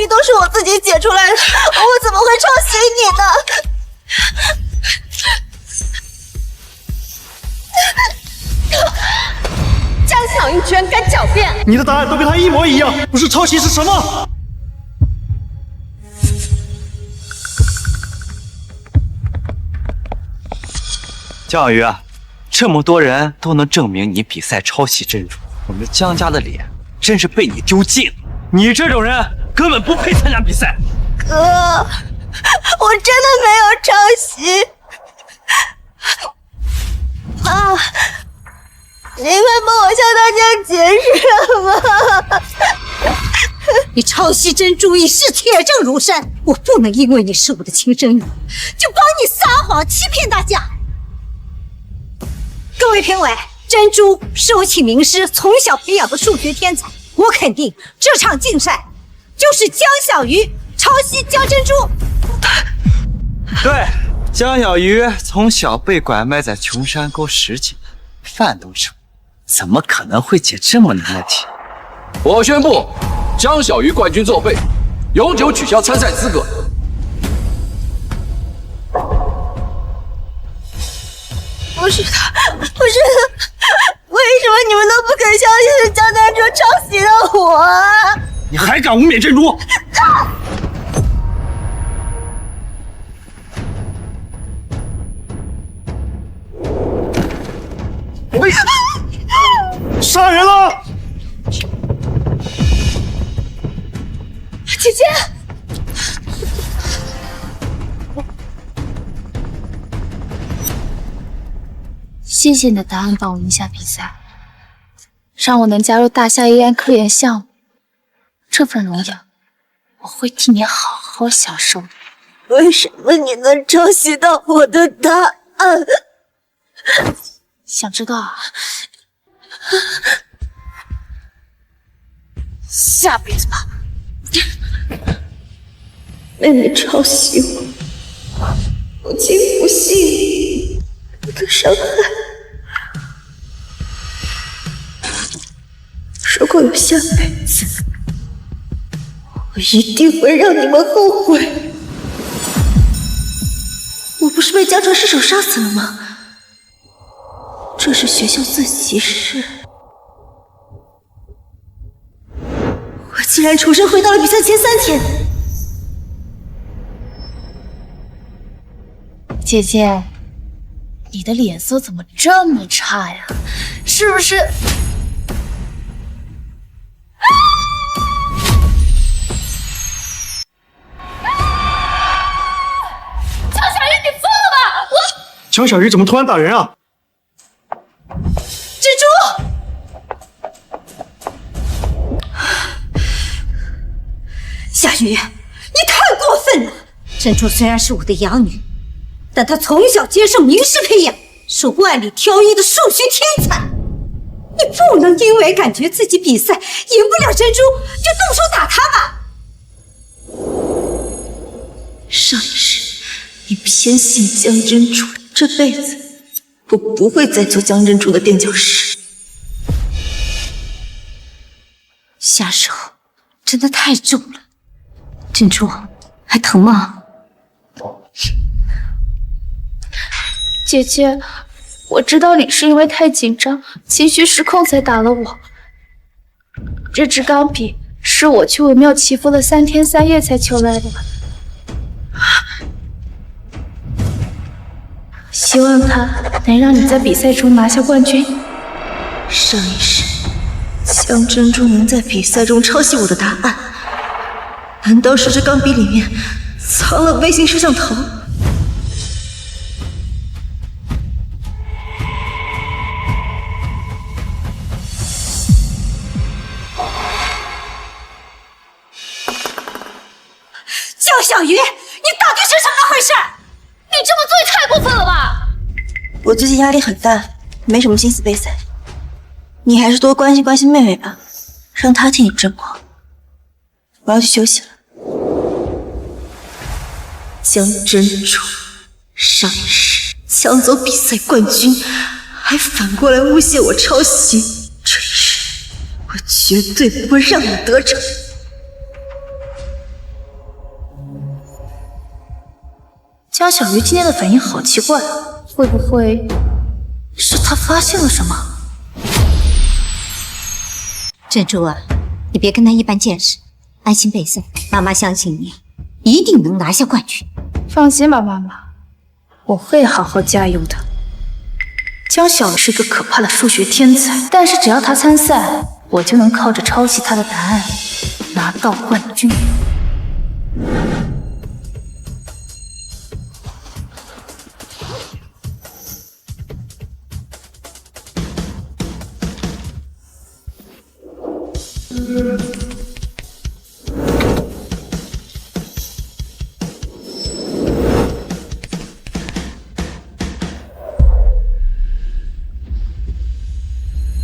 都是我自己解出来的，我怎么会抄袭你呢？江小鱼居然敢狡辩！你的答案都跟他一模一样，不是抄袭是什么？江小鱼，这么多人都能证明你比赛抄袭珍珠，我们江家的脸真是被你丢尽了。你这种人根本不配参加比赛。哥，我真的没有抄袭。妈，你快帮我向大家解释吗？你抄袭珍珠已是铁证如山，我不能因为你是我的亲生女就帮你撒谎欺骗大家。各位评委，珍珠是我请名师从小培养的数学天才，我肯定这场竞赛就是江小鱼抄袭江珍珠。对，江小鱼从小被拐卖在穷山沟10几年，饭都吃不，怎么可能会解这么难的题？我宣布，江小鱼冠军作废，永久取消参赛资格。不是的，不是的，为什么你们都不肯相信是江丹珠抄袭的我啊？你还敢污蔑珍珠？杀人了！姐姐，谢谢你的答案帮我赢下比赛，让我能加入大夏 AI 科研项目。这份荣耀，我会替你好好享受的。为什么你能抄袭到我的答案？想知道啊？下辈子吧。妹妹抄袭我，母亲不惜我的伤害。如果有下辈子，我一定会让你们后悔。我不是被江城失手杀死了吗？这是学校自习室。我竟然重生回到了比赛前3天。姐姐，你的脸色怎么这么差呀？是不是？江小鱼，你疯了吧？江小鱼怎么突然打人啊？珍珠，夏雨，你太过分了！珍珠虽然是我的养女，但她从小接受名师培养，是万里挑一的数学天才。你不能因为感觉自己比赛赢不了珍珠，就动手打她吧。上一世，你偏信江珍珠，这辈子我不会再做江珍珠的垫脚石。下手真的太重了，珍珠还疼吗？姐姐，我知道你是因为太紧张，情绪失控才打了我。这支钢笔是我去文庙祈福了3天3夜才求来的，希望它能让你在比赛中拿下冠军。上一世，江珍珠能在比赛中抄袭我的答案，难道是这钢笔里面藏了微型摄像头？江小鱼，你到底是怎么回事？你这么做也太过分了吧！我最近压力很大，没什么心思备赛，你还是多关心关心妹妹吧，让她替你争光。我要去休息了。江珍珠，上一世抢走比赛冠军，还反过来诬陷我抄袭，这一世我绝对不会让你得逞。江小鱼今天的反应好奇怪，会不会是他发现了什么？珍珠啊，你别跟他一般见识，安心备赛。妈妈相信你，一定能拿下冠军。放心吧，妈妈，我会好好加油的。江小鱼是个可怕的数学天才，但是只要他参赛，我就能靠着抄袭他的答案拿到冠军。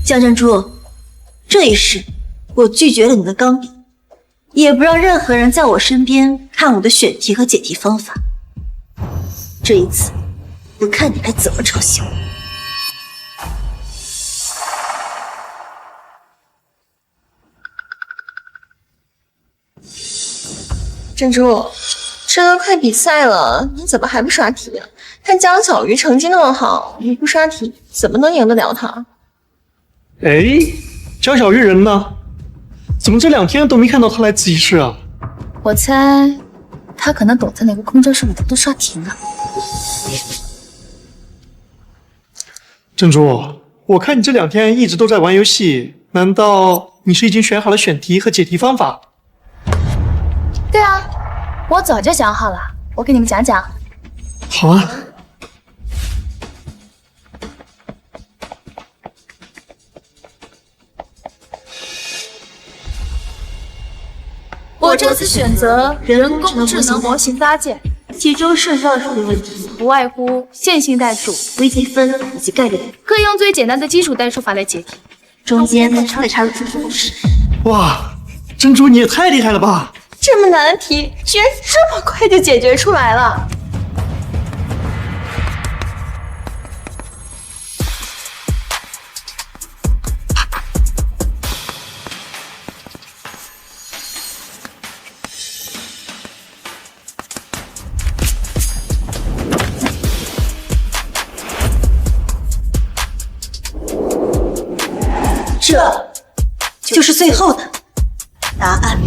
江珍珠，这一世我拒绝了你的钢笔，也不让任何人在我身边看我的选题和解题方法。这一次，我看你还怎么抄袭我。珍珠，这都快比赛了，你怎么还不刷题啊？看江小鱼成绩那么好，你不刷题怎么能赢得了他？哎，江小玉人呢？怎么这2天都没看到他来自习室啊？我猜他可能躲在哪个空教室里偷偷刷题呢。珍珠，我看你这2天一直都在玩游戏，难道你是已经选好了选题和解题方法？对啊，我早就想好了，我给你们讲讲。好啊。我这次选择人工智能模型搭建，其中涉及到的数理问题不外乎线性代数、微积分以及概率，可以用最简单的基础代数法来解题，中间再插入数学公式。哇，珍珠你也太厉害了吧！这么难的题，居然这么快就解决出来了。这就是最后的答案。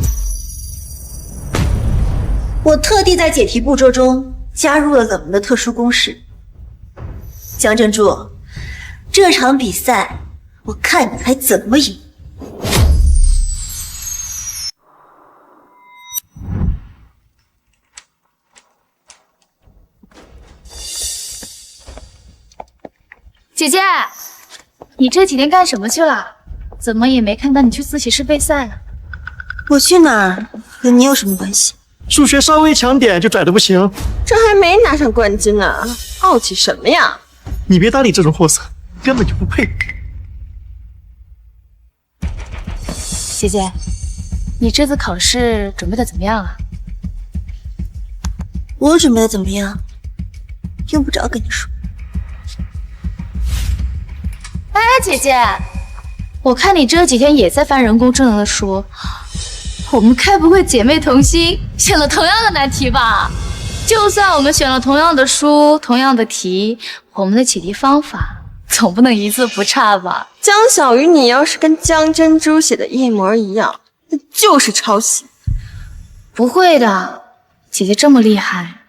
我特地在解题步骤中加入了冷门的特殊公式。江珍珠，这场比赛我看你还怎么赢。姐姐，你这几天干什么去了？怎么也没看到你去自习室备赛啊？我去哪儿和你有什么关系？数学稍微强点就拽得不行。这还没拿上冠军呢，傲气什么呀？你别搭理这种货色，根本就不配。姐姐，你这次考试准备的怎么样啊？我准备的怎么样？用不着跟你说。哎，姐姐，我看你这几天也在翻人工智能的书，我们该不会姐妹同心选了同样的难题吧？就算我们选了同样的书、同样的题，我们的解题方法总不能一字不差吧？江小鱼，你要是跟江珍珠写的一模一样，那就是抄袭。不会的，姐姐这么厉害，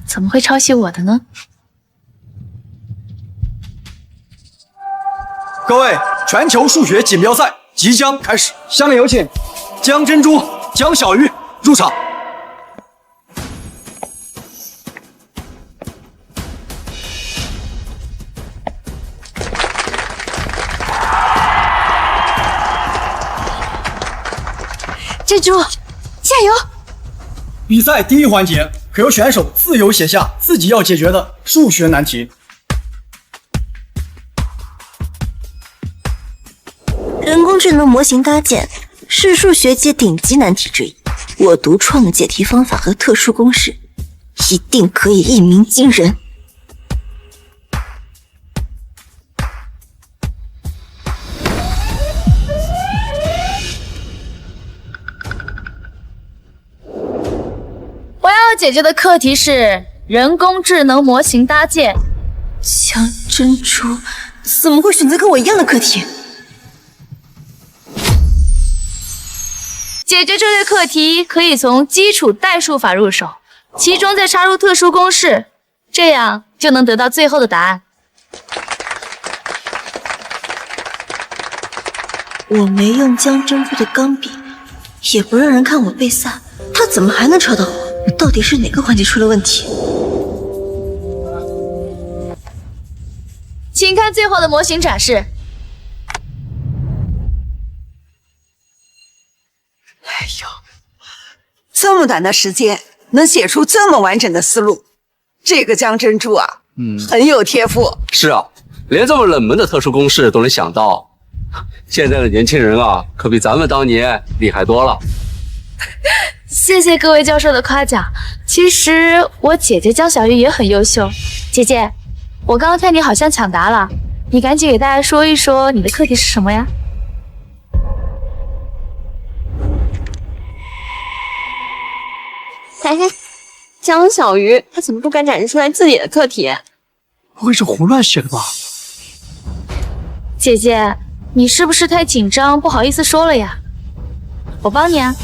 怎么会抄袭我的呢？各位，全球数学锦标赛即将开始，下面有请江珍珠、江小鱼入场。珍珠，加油！比赛第1环节，可由选手自由写下自己要解决的数学难题。人工智能模型搭建是数学界顶级难题之一，我独创的解题方法和特殊公式，一定可以一鸣惊人。我要解决的课题是人工智能模型搭建。江珍珠怎么会选择跟我一样的课题？解决这类课题可以从基础代数法入手，其中再插入特殊公式，这样就能得到最后的答案。我没用江珍珠的钢笔，也不让人看我背赛，他怎么还能抄到我？到底是哪个环节出了问题？请看最后的模型展示。哎呦，这么短的时间能写出这么完整的思路，这个江珍珠啊，很有天赋。是啊，连这么冷门的特殊公式都能想到。现在的年轻人啊，可比咱们当年厉害多了。谢谢各位教授的夸奖。其实我姐姐江小鱼也很优秀。姐姐，我刚刚看你好像抢答了，你赶紧给大家说一说你的课题是什么呀？嘿嘿，江小鱼他怎么不敢展示出来自己的课题？不会是胡乱写的吧？姐姐，你是不是太紧张，不好意思说了呀？我帮你啊。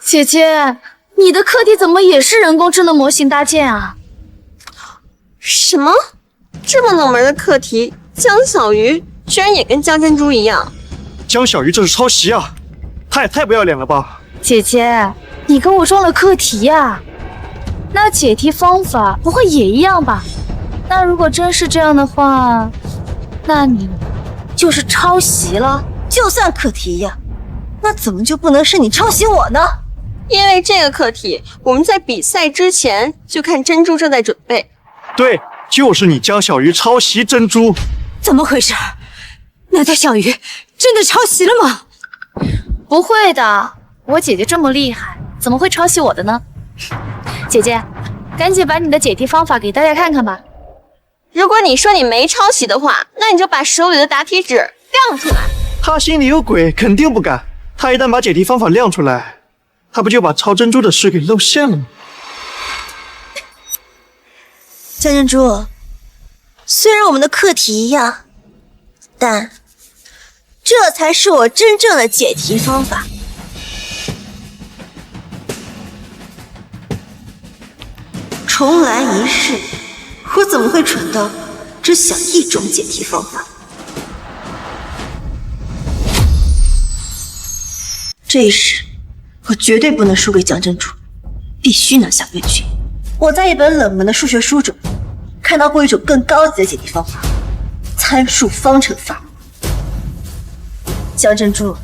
姐姐，你的课题怎么也是人工智能模型搭建啊？什么？这么冷门的课题，江小鱼居然也跟江珍珠一样？江小鱼这是抄袭啊！他也太不要脸了吧！姐姐，你跟我撞了课题呀？那解题方法不会也一样吧？那如果真是这样的话，那你就是抄袭了。就算课题一样，那怎么就不能是你抄袭我呢？因为这个课题，我们在比赛之前就看珍珠正在准备。对，就是你江小鱼抄袭珍珠。怎么回事？难道小鱼真的抄袭了吗？不会的，我姐姐这么厉害，怎么会抄袭我的呢？姐姐，赶紧把你的解题方法给大家看看吧。如果你说你没抄袭的话，那你就把手里的答题纸亮出来。他心里有鬼，肯定不敢。他一旦把解题方法亮出来，他不就把抄珍珠的事给露馅了吗？江珍珠，虽然我们的课题一样，但这才是我真正的解题方法。重来一世，我怎么会蠢到只想一种解题方法？这一世，我绝对不能输给江珍珠，必须拿下冠军。我在一本冷门的数学书中看到过一种更高级的解题方法——参数方程法。江珍珠，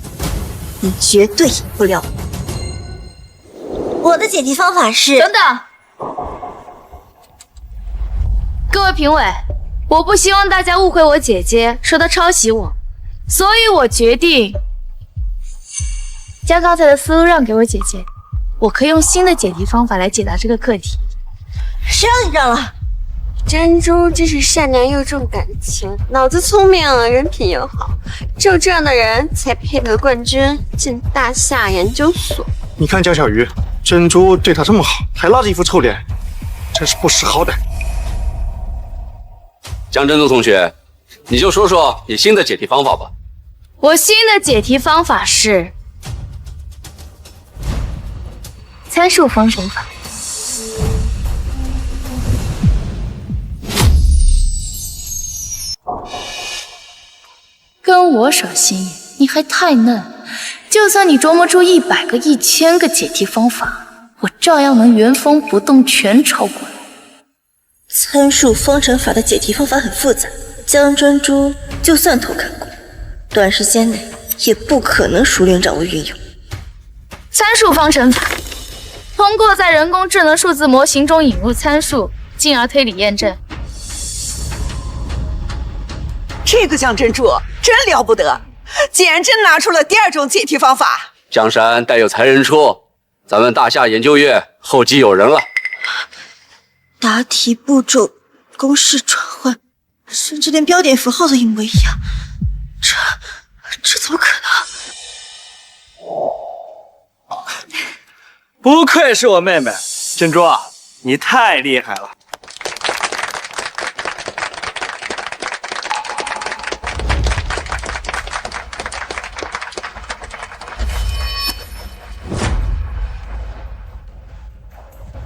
你绝对赢不了我。我的解题方法是……等等，各位评委，我不希望大家误会我姐姐，说她抄袭我，所以我决定将刚才的思路让给我姐姐，我可以用新的解题方法来解答这个课题。谁让你让了？珍珠真是善良又重感情，脑子聪明，人品又好，只有这样的人才配得冠军进大夏研究所。你看江小鱼，珍珠对他这么好，还拉着一副臭脸，真是不识好歹。江珍珠同学，你就说说你新的解题方法吧。我新的解题方法是参数方程法。跟我耍心眼，你还太嫩。就算你琢磨出100个、1000个解题方法，我照样能原封不动全超过。参数方程法的解题方法很复杂，江珍珠就算偷看过，短时间内也不可能熟练掌握运用。参数方程法通过在人工智能数字模型中引入参数，进而推理验证。这个江珍珠真了不得，竟然真拿出了第二种解题方法。江山代有才人出，咱们大夏研究院后继有人了。答题步骤、公式转换，甚至连标点符号都一模一样，这怎么可能？不愧是我妹妹，珍珠，你太厉害了。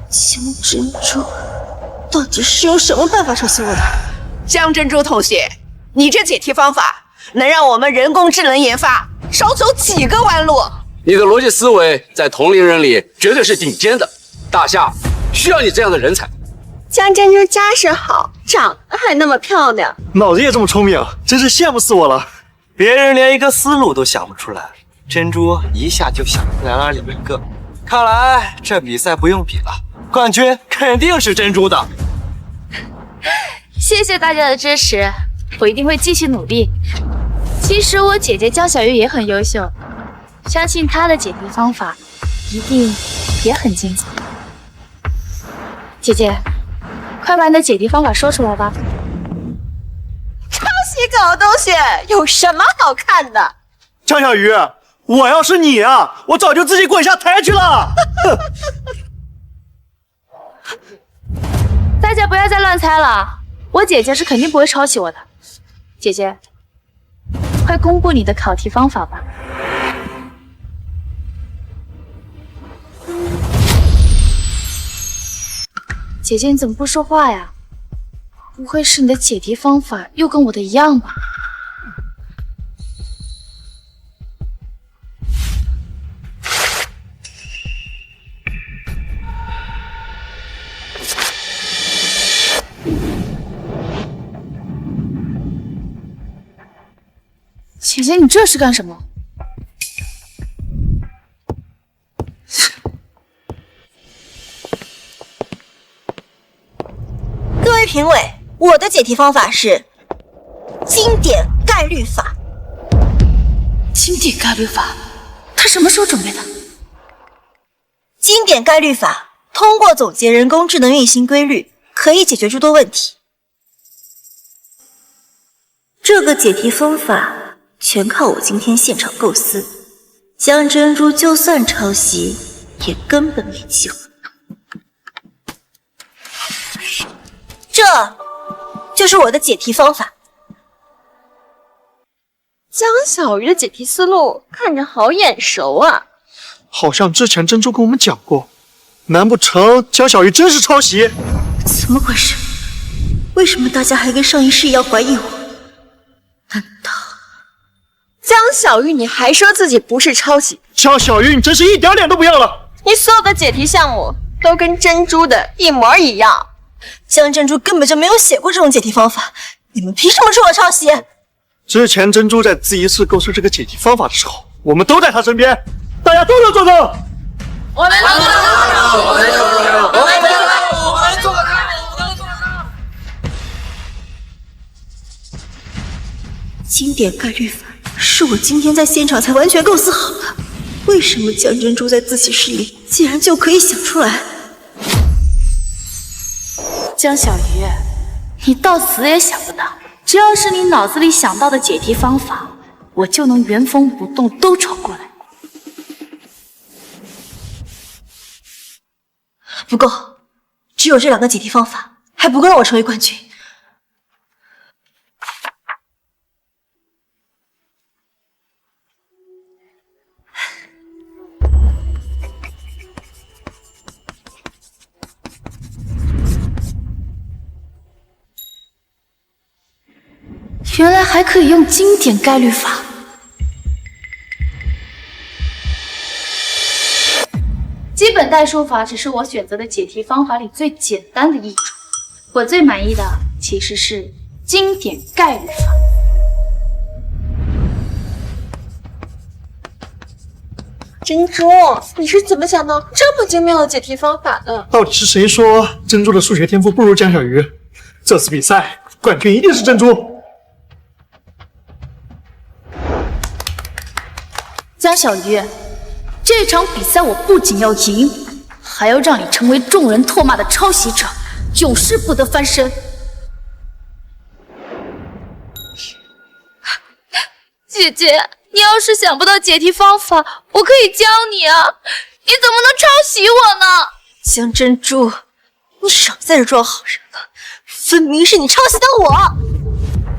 江珍珠到底是用什么办法抄袭我的？江珍珠同学，你这解题方法能让我们人工智能研发少走几个弯路。你的逻辑思维在同龄人里绝对是顶尖的，大夏需要你这样的人才。江珍珠家世好，长得还那么漂亮，脑子也这么聪明，真是羡慕死我了。别人连一个思路都想不出来，珍珠一下就想出来了2个。看来这比赛不用比了，冠军肯定是珍珠的。谢谢大家的支持，我一定会继续努力。其实我姐姐江小鱼也很优秀，相信她的解题方法一定也很精彩。姐姐，快把你的解题方法说出来吧。抄袭狗东西有什么好看的？江小鱼，我要是你啊，我早就自己滚下台去了。大家不要再乱猜了，我姐姐是肯定不会抄袭我的。姐姐，快公布你的考题方法吧。姐姐，你怎么不说话呀？不会是你的解题方法又跟我的一样吧？姐姐，你这是干什么？各位评委，我的解题方法是经典概率法。经典概率法，他什么时候准备的？经典概率法通过总结人工智能运行规律，可以解决诸多问题。这个解题方法全靠我今天现场构思，江珍珠就算抄袭，也根本没机会。这就是我的解题方法。江小鱼的解题思路看着好眼熟啊！好像之前珍珠跟我们讲过，难不成江小鱼真是抄袭？怎么回事？为什么大家还跟上一世一样怀疑我？难道江小鱼，你还说自己不是抄袭？江小鱼，你真是一点脸都不要了！你所有的解题项目都跟珍珠的一模一样。江珍珠根本就没有写过这种解题方法，你们凭什么说我抄袭？之前珍珠在第一次构思这个解题方法的时候，我们都在她身边，大家都能做到。我们做到。经典概率法是我今天在现场才完全构思好的，为什么江珍珠在自习室里竟然就可以想出来？江小鱼，你到死也想不到，只要是你脑子里想到的解题方法，我就能原封不动都抄过来。不够，只有这2个解题方法还不够让我成为冠军。原来还可以用经典概率法。基本代数法只是我选择的解题方法里最简单的一种，我最满意的其实是经典概率法。珍珠，你是怎么想到这么精妙的解题方法的？到底是谁说珍珠的数学天赋不如江小鱼？这次比赛冠军一定是珍珠。江小鱼，这场比赛我不仅要赢，还要让你成为众人唾骂的抄袭者，永世不得翻身。姐姐，你要是想不到解题方法，我可以教你啊！你怎么能抄袭我呢？江珍珠，你少在这装好人了，分明是你抄袭的我。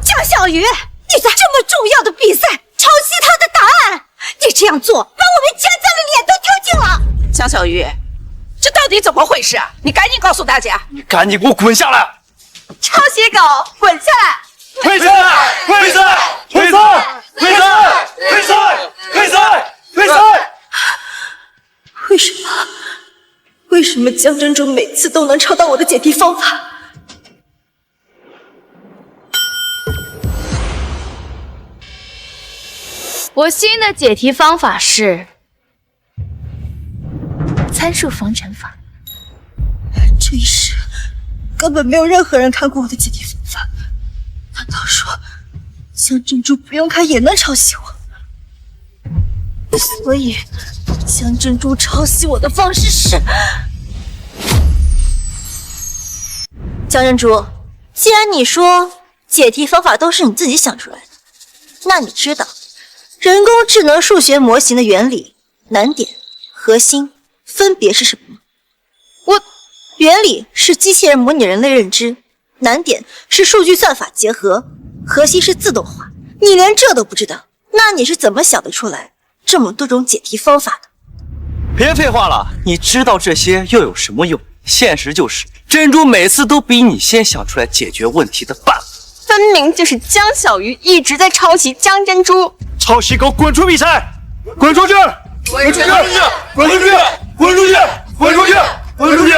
江小鱼，你在这么重要的比赛抄袭他的答案，你这样做把我们江家的脸都丢尽了。江小鱼，这到底怎么回事啊？你赶紧告诉大家！你赶紧给我滚下来！抄袭狗，滚下来！退赛！退赛！退赛！退赛！退赛！退赛！退赛！为什么江珍珠每次都能抄到我的解题方法？我新的解题方法是参数方程法。这一世根本没有任何人看过我的解题方法，难道说江珍珠不用看也能抄袭我？所以江珍珠抄袭我的方式是……江珍珠，既然你说解题方法都是你自己想出来的，那你知道人工智能数学模型的原理、难点、核心分别是什么吗？原理是机器人模拟人类认知，难点是数据算法结合，核心是自动化。你连这都不知道，那你是怎么想得出来这么多种解题方法的？别废话了，你知道这些又有什么用？现实就是珍珠每次都比你先想出来解决问题的办法。分明就是江小鱼一直在抄袭江珍珠。抄袭狗，滚出比赛！滚出去！滚出去！滚出去！滚出去！滚出去！滚出去！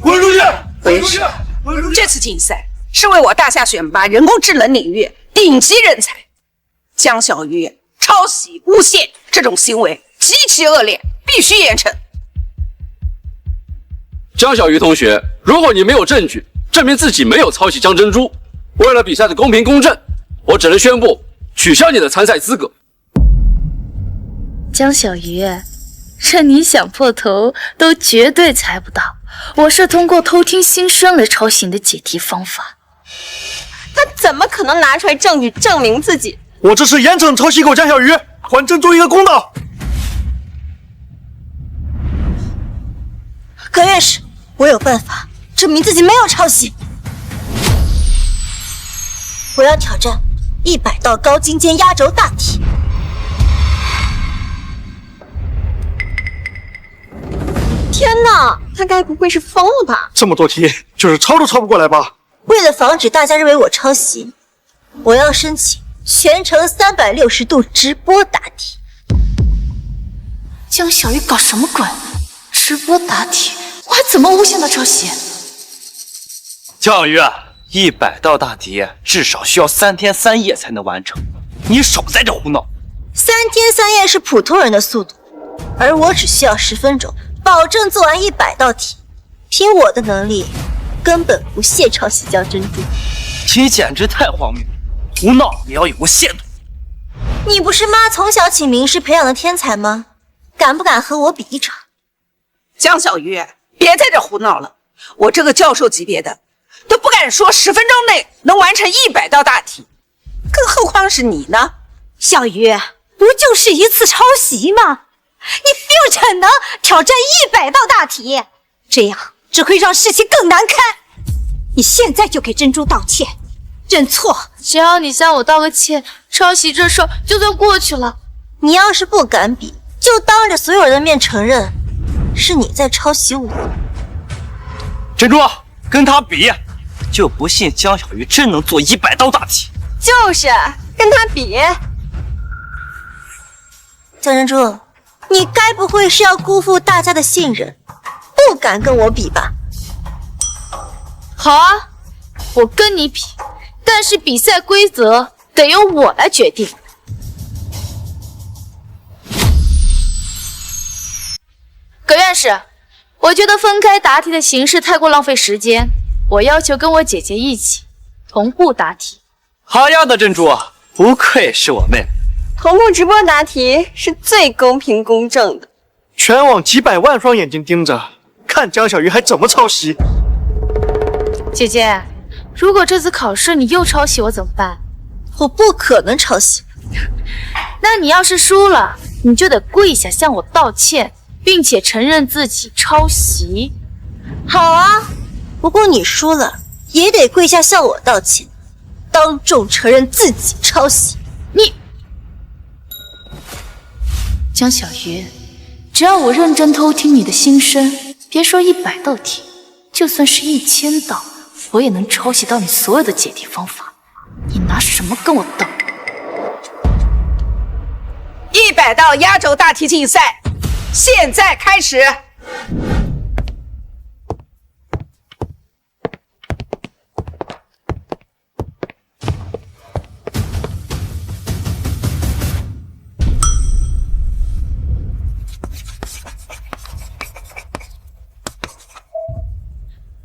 滚出去！滚出去！这次竞赛是为我大夏选拔人工智能领域顶级人才。江小鱼抄袭诬陷这种行为极其恶劣，必须严惩。江小鱼同学，如果你没有证据证明自己没有抄袭江珍珠，为了比赛的公平公正，我只能宣布取消你的参赛资格。江小鱼，这你想破头都绝对猜不到，我是通过偷听心声来抄袭你的解题方法。他怎么可能拿出来证据证明自己？我这是严惩抄袭狗江小鱼，还珍珠一个公道。葛院士，我有办法证明自己没有抄袭。我要挑战100道高精尖压轴大题。天哪，他该不会是疯了吧？这么多题，就是抄都抄不过来吧？为了防止大家认为我抄袭，我要申请全程360度直播答题。江小鱼搞什么鬼？直播答题，我还怎么诬陷他抄袭？江小鱼，100道大题至少需要3天3夜才能完成，你少在这胡闹。3天3夜是普通人的速度，而我只需要10分钟，保证做完100道题。凭我的能力，根本不屑抄袭江珍珠。你简直太荒谬了，胡闹也要有个限度。你不是妈从小请名师培养的天才吗？敢不敢和我比一场？江小鱼，别在这胡闹了，我这个教授级别的都不敢说10分钟内能完成100道大题，更何况是你呢？小鱼，不就是一次抄袭吗？你不逞能挑战100道大题，这样只会让事情更难堪。你现在就给珍珠道歉，认错。只要你向我道个歉，抄袭这事就算过去了。你要是不敢比，就当着所有人的面承认是你在抄袭我。珍珠，跟他比，就不信江小鱼真能做100道大题。就是跟他比。江珍珠，你该不会是要辜负大家的信任，不敢跟我比吧？好啊，我跟你比，但是比赛规则得由我来决定。葛院士，我觉得分开答题的形式太过浪费时间，我要求跟我姐姐一起同步答题。好样的，珍珠，不愧是我妹妹。同步直播答题是最公平公正的。全网几百万双眼睛盯着，看江小鱼还怎么抄袭。姐姐，如果这次考试你又抄袭我怎么办？我不可能抄袭。那你要是输了，你就得跪下向我道歉，并且承认自己抄袭。好啊，不过你输了也得跪下向我道歉，当众承认自己抄袭。你，江小鱼，只要我认真偷听你的心声，别说100道题，就算是1000道，我也能抄袭到你所有的解题方法。你拿什么跟我斗？100道压轴大题竞赛，现在开始。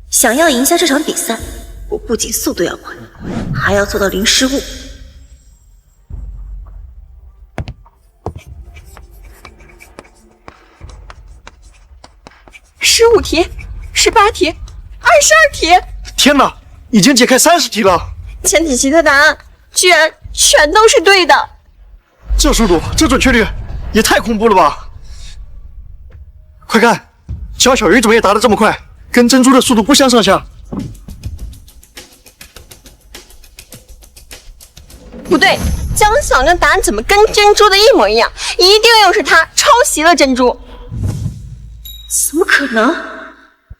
想要赢下这场比赛，我不仅速度要快，还要做到零失误。15题、18题、22题，天哪，已经解开30题了！前几题的答案居然全都是对的，这速度，这准确率，也太恐怖了吧！快看，江小鱼怎么也答得这么快，跟珍珠的速度不相上下。不对，江小鱼的答案怎么跟珍珠的一模一样？一定又是他抄袭了珍珠。怎么可能？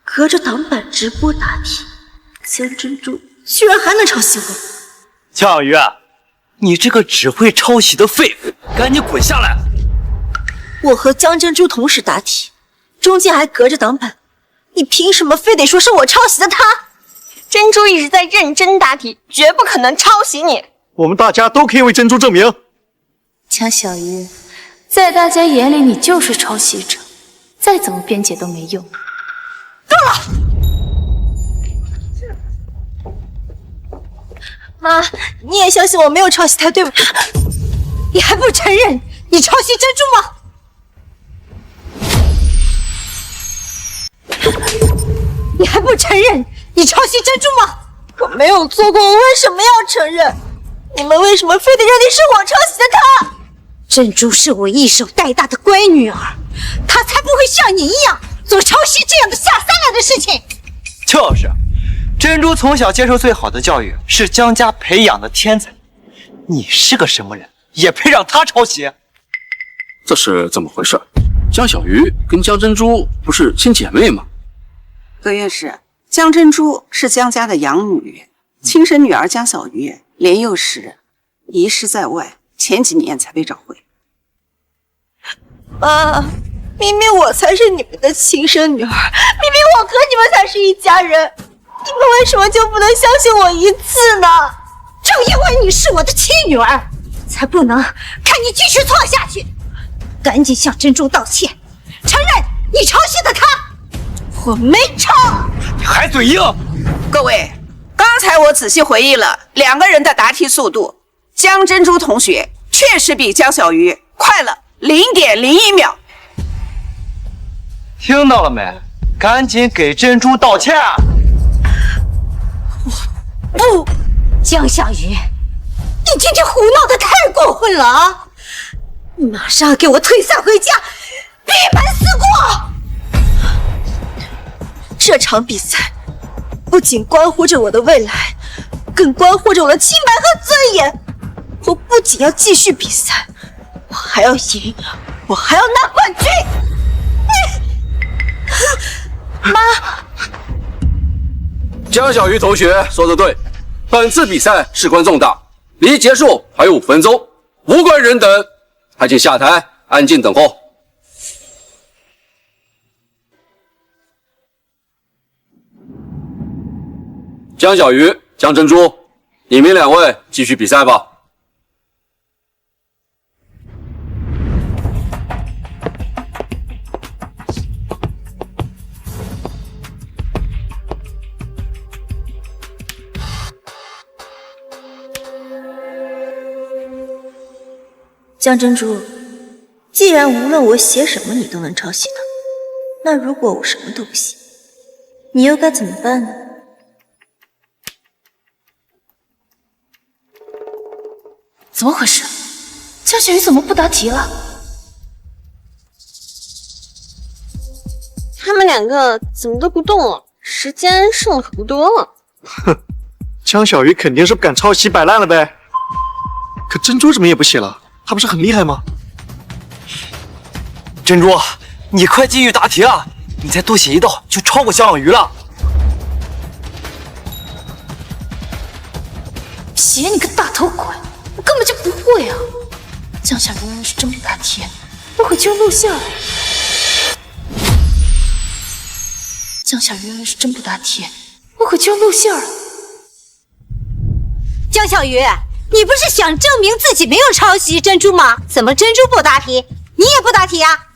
隔着挡板直播答题，江珍珠居然还能抄袭我！江小鱼，你这个只会抄袭的废物，赶紧滚下来！我和江珍珠同时答题，中间还隔着挡板，你凭什么非得说是我抄袭的他？珍珠一直在认真答题，绝不可能抄袭你。我们大家都可以为珍珠证明。江小鱼，在大家眼里你就是抄袭者，再怎么辩解都没用。够了！妈，你也相信我没有抄袭他，对不对？你还不承认你抄袭珍珠吗？你还不承认你抄袭珍珠吗？我没有做过，我为什么要承认？你们为什么非得认定是我抄袭的他？珍珠是我一手带大的乖女儿，她才不会像你一样做抄袭这样的下三滥的事情。就是，珍珠从小接受最好的教育，是江家培养的天才。你是个什么人，也配让他抄袭？这是怎么回事？江小鱼跟江珍珠不是亲姐妹吗？葛院士，江珍珠是江家的养女，亲生女儿江小鱼年幼时遗失在外，前几年才被找回。妈，明明我才是你们的亲生女儿，明明我和你们才是一家人，你们为什么就不能相信我一次呢？正因为你是我的亲女儿，才不能看你继续错下去。赶紧向珍珠道歉，承认你抄袭的她。我没抄。你还嘴硬！各位，刚才我仔细回忆了两个人的答题速度，江珍珠同学确实比江小鱼快了0.01秒。听到了没？赶紧给珍珠道歉！不，江小鱼，你今天胡闹的太过分了啊！马上给我退散回家，闭门思过！这场比赛不仅关乎着我的未来，更关乎着我的清白和尊严。我不仅要继续比赛，我还要赢，我还要拿冠军！妈，江小鱼同学说的对，本次比赛事关重大，离结束还有5分钟，无关人等，还请下台安静等候。江小鱼、江珍珠，你们2位继续比赛吧。江珍珠，既然无论我写什么你都能抄袭他，那如果我什么都不写，你又该怎么办呢？怎么回事？江小鱼怎么不答题了？他们两个怎么都不动了？时间剩的可不多了。哼，江小鱼肯定是不敢抄袭摆烂了呗。可珍珠怎么也不写了？她不是很厉害吗？珍珠，你快继续答题啊！你再多写一道就超过江小鱼了。写你个大头鬼，我根本就不会啊！江小鱼要是真不答题，我可就露馅了。江小鱼要是真不答题，我可就露馅了。江小鱼，你不是想证明自己没有抄袭珍珠吗？怎么珍珠不答题，你也不答题啊？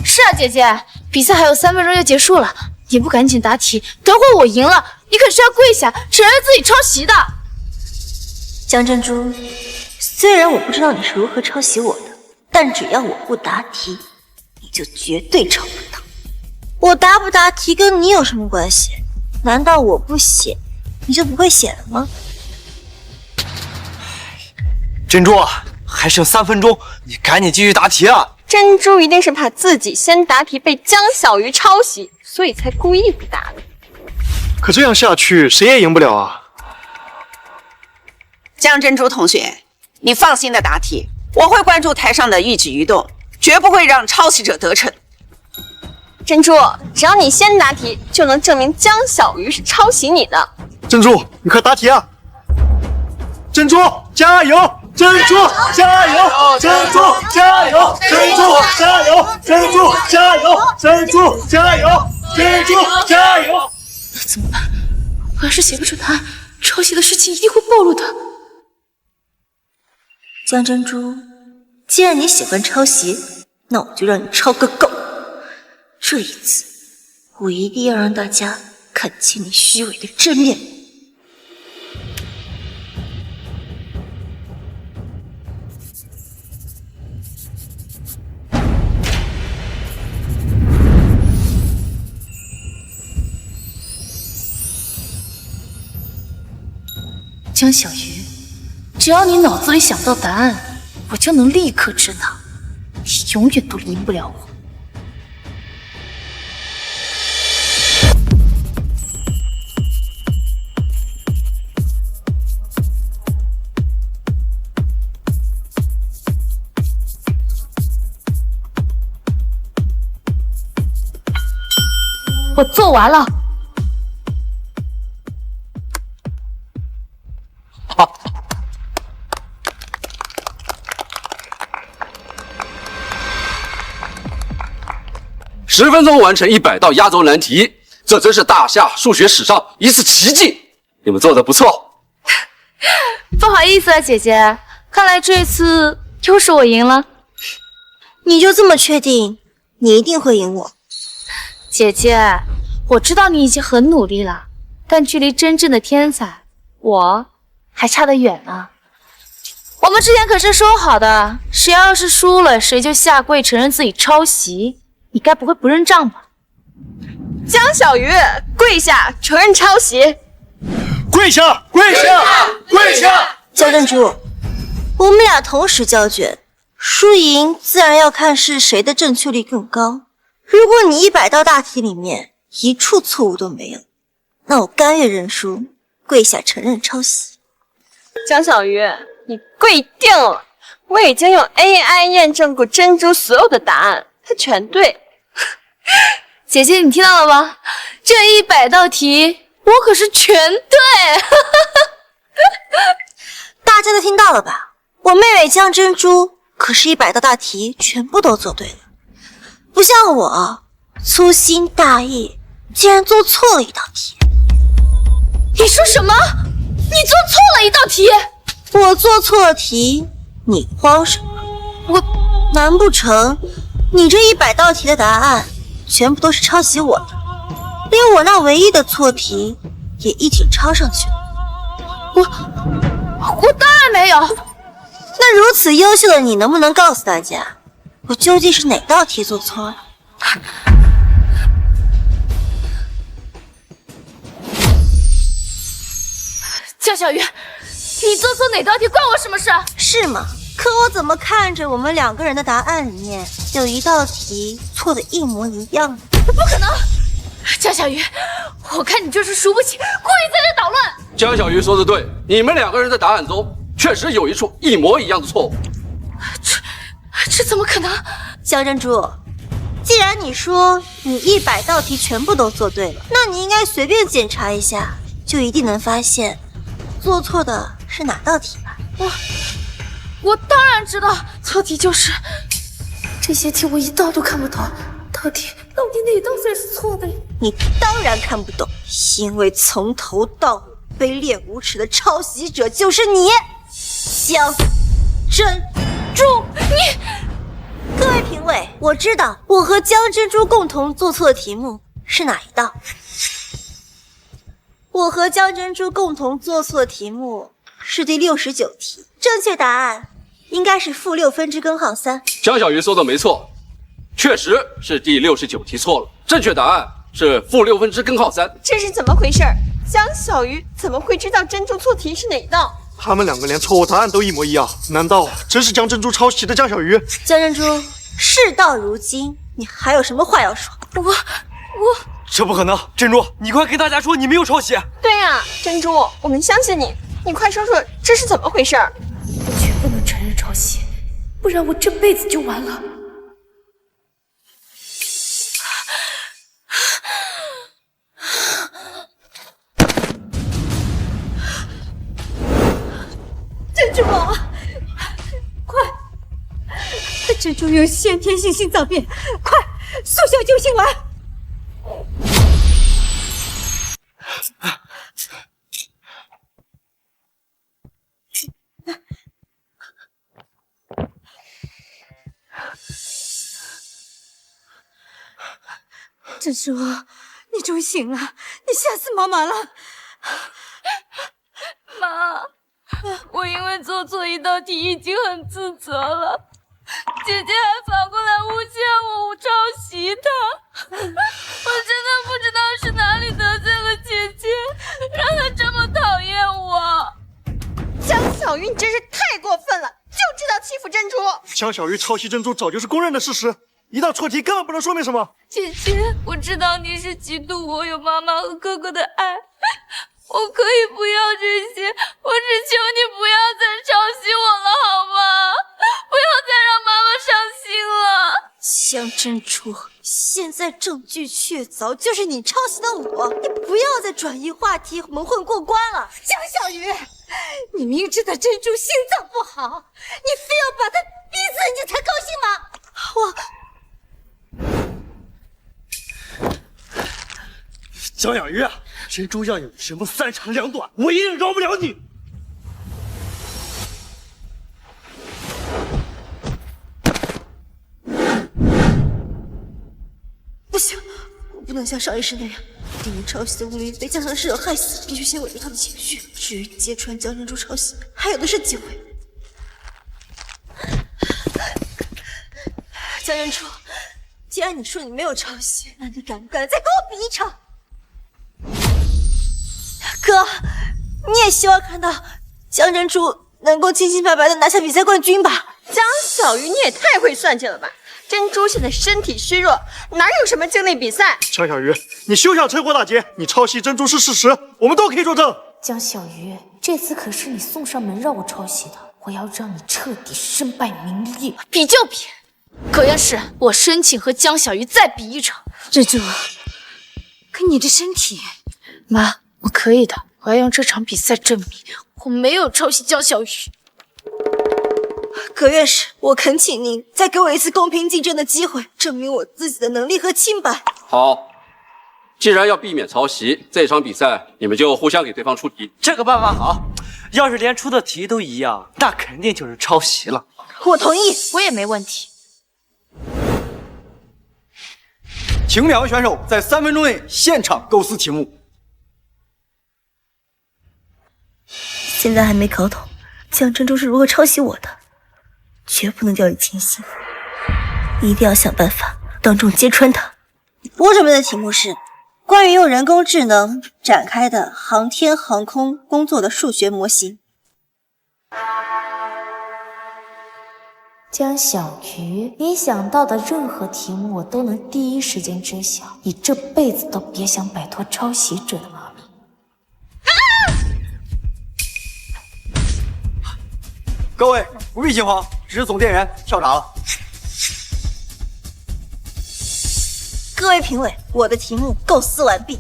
是啊，姐姐，比赛还有3分钟就结束了，你不赶紧答题，等会儿我赢了，你可是要跪下承认自己抄袭的。江珍珠，虽然我不知道你是如何抄袭我的，但只要我不答题，你就绝对抄不到。我答不答题跟你有什么关系？难道我不写，你就不会写了吗？珍珠，还剩3分钟，你赶紧继续答题啊！珍珠一定是怕自己先答题被江小鱼抄袭，所以才故意不答的。可这样下去，谁也赢不了啊！江珍珠同学，你放心的答题，我会关注台上的一举一动，绝不会让抄袭者得逞。珍珠，只要你先答题，就能证明江小鱼是抄袭你的。珍珠，你快答题啊！珍珠，加油！珍珠，加油！珍珠，加油！珍珠，加油！珍珠，加油！珍珠，加油！珍珠，加油！怎么办？我要是写不出答案，抄袭的事情一定会暴露的。江珍珠，既然你喜欢抄袭，那我就让你抄个够。这一次，我一定要让大家看清你虚伪的真面目。江小鱼，只要你脑子里想到答案，我就能立刻知道，你永远都赢不了我。我做完了。10分钟完成100道压轴难题，这真是大夏数学史上一次奇迹！你们做的不错。不好意思啊，姐姐，看来这次又是我赢了。你就这么确定你一定会赢我？姐姐，我知道你已经很努力了，但距离真正的天才，我还差得远呢。我们之前可是说好的，谁要是输了，谁就下跪承认自己抄袭。你该不会不认账吧？江小鱼，跪下承认抄袭！跪下！跪下！跪下！江珍珠，我们俩同时交卷，输赢自然要看是谁的正确率更高。如果你100道大题里面一处错误都没有，那我甘愿认输，跪下承认抄袭。江小鱼，你跪定了！我已经用 AI 验证过珍珠所有的答案，它全对。姐姐，你听到了吗？这100道题我可是全对。大家都听到了吧？我妹妹江珍珠可是100道大题全部都做对了，不像我粗心大意，竟然做错了1道题。你说什么？你做错了1道题？我做错了题，你慌什么？难不成你这100道题的答案全部都是抄袭我的，连我那唯一的错题也一起抄上去了？我当然没有。那如此优秀的你，能不能告诉大家，我究竟是哪道题做错了？江小鱼，你你做错哪道题关我什么事？是吗？可我怎么看着我们2个人的答案里面有一道题错的一模一样？不可能！江小鱼，我看你就是输不起，故意在这捣乱。江小鱼说的对，你们2个人的答案中确实有一处一模一样的错误。这怎么可能？江珍珠，既然你说你100道题全部都做对了，那你应该随便检查一下，就一定能发现做错的是哪道题吧？我当然知道，错题就是这些题，我一道都看不懂，到底哪道才是错的？你当然看不懂，因为从头到尾卑劣无耻的抄袭者就是你，江珍珠。各位评委，我知道我和江珍珠共同做错的题目是哪一道。我和江珍珠共同做错的题目是第69题，正确答案应该是-6分之根号3。江小鱼说的没错，确实是第69题错了，正确答案是-6分之根号3。这是怎么回事？江小鱼怎么会知道珍珠错题是哪道？他们2个连错误答案都一模一样，难道真是江珍珠抄袭的江小鱼？江珍珠，事到如今，你还有什么话要说？我这不可能！珍珠，你快跟大家说你没有抄袭！对呀，珍珠，我们相信你，你快说说这是怎么回事？我绝不能承认抄袭，不然我这辈子就完了。珍珠啊，快！珍珠有先天性心脏病，快速效救心丸！珍珠，你终于醒了，你吓死妈妈了！妈，我因为做错一道题已经很自责了，姐姐还反过来诬陷我抄袭她，我真的不知道是哪里得罪了姐姐，让她这么讨厌我。江小鱼，你真是太过分了，就知道欺负珍珠。江小鱼抄袭珍珠早就是公认的事实，一道错题根本不能说明什么。姐姐，我知道你是嫉妒我有妈妈和哥哥的爱，我可以不要这些，我只求你不要再抄袭我了，好吗？不要再让妈妈伤心了。江珍珠，现在证据确凿，就是你抄袭的我，你不要再转移话题、蒙混过关了。江小鱼，你明知道珍珠心脏不好，你非要把她逼死，你才高兴吗？江小鱼，珍珠要有什么3长2短，我一定饶不了你。不行，我不能像上一世那样，令人抄袭的乌云被江城室友害死，必须先稳住他的情绪。至于揭穿江珍珠抄袭，还有的是机会。江珍珠，既然你说你没有抄袭，那你敢不敢再跟我比一场？哥，你也希望看到江珍珠能够清清白白的拿下比赛冠军吧？江小鱼，你也太会算计了吧！珍珠现在身体虚弱，哪有什么精力比赛？江小鱼，你休想趁火打劫！你抄袭珍珠是事实，我们都可以作证。江小鱼，这次可是你送上门让我抄袭的，我要让你彻底身败名裂。比就比，葛院士，我申请和江小鱼再比一场。珍珠，可你这身体……妈，我可以的，我要用这场比赛证明我没有抄袭江小鱼。葛院士，我恳请您再给我一次公平竞争的机会，证明我自己的能力和清白。好，既然要避免抄袭，这场比赛你们就互相给对方出题。这个办法好，要是连出的题都一样，那肯定就是抄袭了。我同意，我也没问题。请2位选手在3分钟内现场构思题目。现在还没搞懂江珍珠是如何抄袭我的，绝不能掉以轻心，一定要想办法当众揭穿他。我准备的题目是关于用人工智能展开的航天航空工作的数学模型。江小鱼，你想到的任何题目我都能第一时间知晓，你这辈子都别想摆脱抄袭者的骂名。各位不必惊慌，只是总店员跳闸了。各位评委，我的题目构思完毕。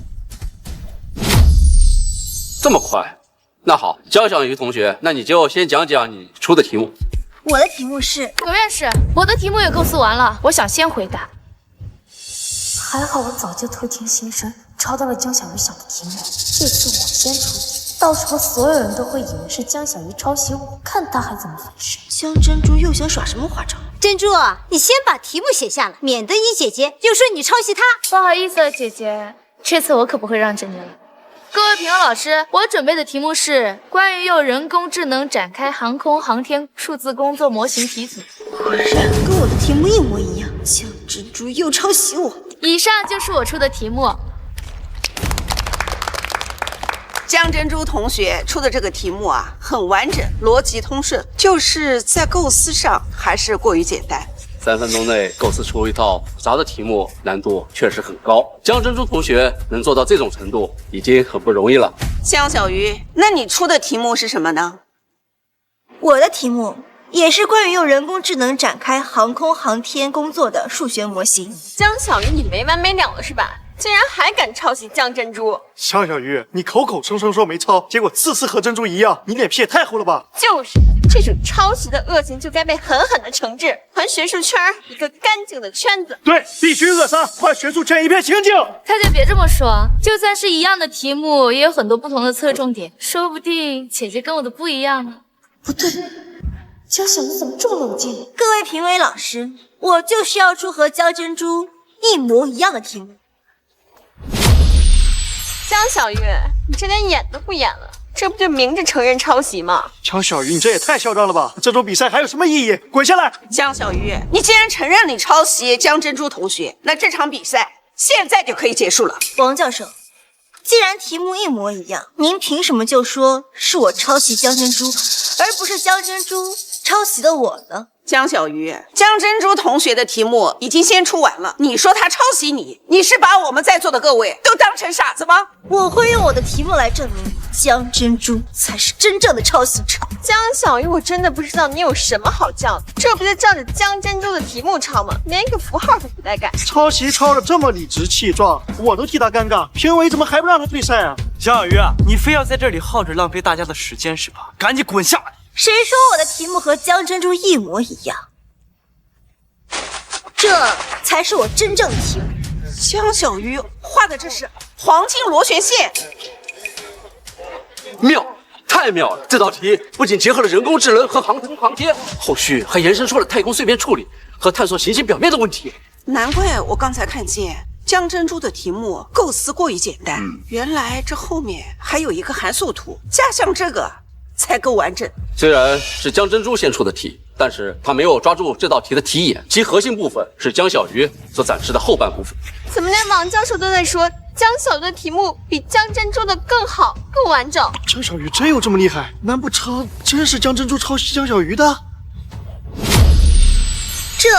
这么快？那好，江小鱼同学，那你就先讲讲你出的题目。我的题目是葛院士，我的题目也构思完了，我想先回答。还好我早就偷听心声，抄到了江小鱼想的题目。这次我先出题，到时候所有人都会以为是江小鱼抄袭我，看他还怎么反噬。江珍珠又想耍什么花招？珍珠啊，你先把题目写下来，免得一姐姐又说你抄袭她。不好意思，姐姐，这次我可不会让着你了。各位评委老师，我准备的题目是关于用人工智能展开航空航天数字工作模型题组。果然跟我的题目一模一样，江珍珠又抄袭我。以上就是我出的题目。江珍珠同学出的这个题目啊，很完整，逻辑通顺，就是在构思上还是过于简单。3分钟内构思出一套复杂的题目，难度确实很高。江珍珠同学能做到这种程度，已经很不容易了。江小鱼，那你出的题目是什么呢？我的题目也是关于用人工智能展开航空航天工作的数学模型。江小鱼，你没完没了了是吧？竟然还敢抄袭江珍珠！江小鱼，你口口声声说没抄，结果次次和珍珠一样，你脸皮也太厚了吧？就是这种抄袭的恶行就该被狠狠的惩治，还学术圈一个干净的圈子。对，必须扼杀，还学术圈一片清净。大家别这么说，就算是一样的题目，也有很多不同的侧重点，说不定姐姐跟我的不一样呢。不对，江小鱼怎么这么冷静？各位评委老师，我就是要出和江珍珠一模一样的题目。江小鱼，你这连演都不演了，这不就明着承认抄袭吗？江小鱼，你这也太嚣张了吧！这种比赛还有什么意义？滚下来！江小鱼，你既然承认你抄袭江珍珠同学，那这场比赛现在就可以结束了。王教授，既然题目一模一样，您凭什么就说是我抄袭江珍珠，而不是江珍珠抄袭的我呢？江小鱼，江珍珠同学的题目已经先出完了，你说他抄袭你，你是把我们在座的各位都当成傻子吗？我会用我的题目来证明江珍珠才是真正的抄袭者。江小鱼，我真的不知道你有什么好叫的，这不就照着江珍珠的题目抄吗？连一个符号都不带改。抄袭抄得这么理直气壮，我都替他尴尬。评委怎么还不让他退赛啊？江小鱼，你非要在这里耗着浪费大家的时间是吧？赶紧滚下来！谁说我的题目和江珍珠一模一样？这才是我真正的题目。江小鱼画的这是黄金螺旋线，妙，太妙了！这道题不仅结合了人工智能和航空航天，后续还延伸出了太空碎片处理和探索行星表面的问题。难怪我刚才看见江珍珠的题目构思过于简单，原来这后面还有一个函数图，加上这个才够完整。虽然是江珍珠先出的题，但是他没有抓住这道题的题眼，其核心部分是江小鱼所展示的后半部分。怎么连王教授都在说江小鱼的题目比江珍珠的更好、更完整？江小鱼真有这么厉害？难不成真是江珍珠抄袭江小鱼的？这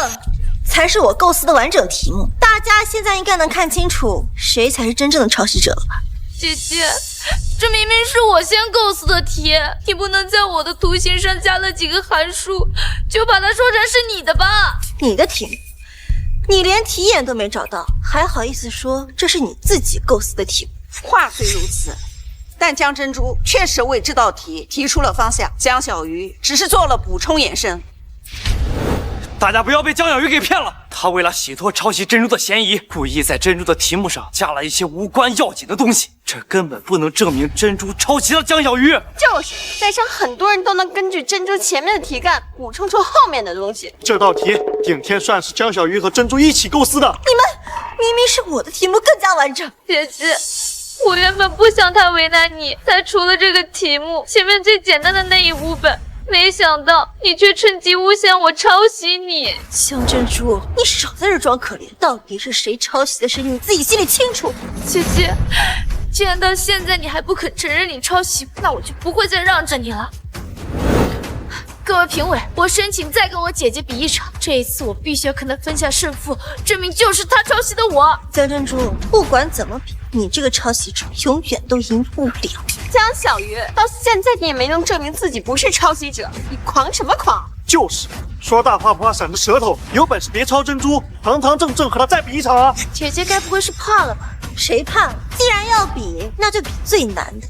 才是我构思的完整题目。大家现在应该能看清楚谁才是真正的抄袭者了吧？姐姐，这明明是我先构思的题，你不能在我的图形上加了几个函数，就把它说成是你的吧？你的题目，你连题眼都没找到，还好意思说这是你自己构思的题目？话虽如此，但江珍珠确实为这道题提出了方向，江小鱼只是做了补充延伸。大家不要被江小鱼给骗了，他为了洗脱抄袭珍珠的嫌疑，故意在珍珠的题目上加了一些无关要紧的东西，这根本不能证明珍珠抄袭了江小鱼。就是在场很多人都能根据珍珠前面的题干补充出后面的东西。这道题顶天算是江小鱼和珍珠一起构思的。你们明明是我的题目更加完整。姐姐，我原本不想太为难你，才出了这个题目，前面最简单的那一部分。没想到你却趁机诬陷我抄袭你。江珍珠，你少在这装可怜，到底是谁抄袭的事你自己心里清楚。姐姐，既然到现在你还不肯承认你抄袭，那我就不会再让着你了。各位评委，我申请再跟我姐姐比一场，这一次我必须要跟她分下胜负，证明就是她抄袭的我。江珍珠，不管怎么比，你这个抄袭者永远都赢不了。江小鱼，到现在你也没能证明自己不是抄袭者，你狂什么狂？就是，说大话不怕闪着舌头，有本事别抄珍珠，堂堂正正和他再比一场啊！姐姐该不会是怕了吧？谁怕了？既然要比，那就比最难的。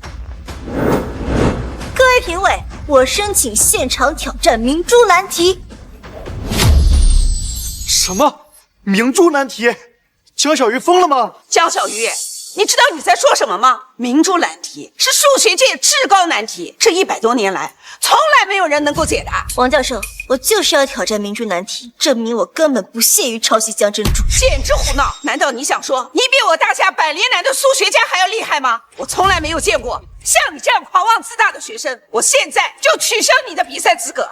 各位评委，我申请现场挑战明珠难题。什么明珠难题？江小鱼疯了吗？江小鱼，你知道你在说什么吗？明珠难题是数学界至高难题，这100多年来从来没有人能够解答。王教授，我就是要挑战明珠难题，证明我根本不屑于抄袭江珍珠。简直胡闹！难道你想说你比我大夏百年来的数学家还要厉害吗？我从来没有见过像你这样狂妄自大的学生，我现在就取消你的比赛资格。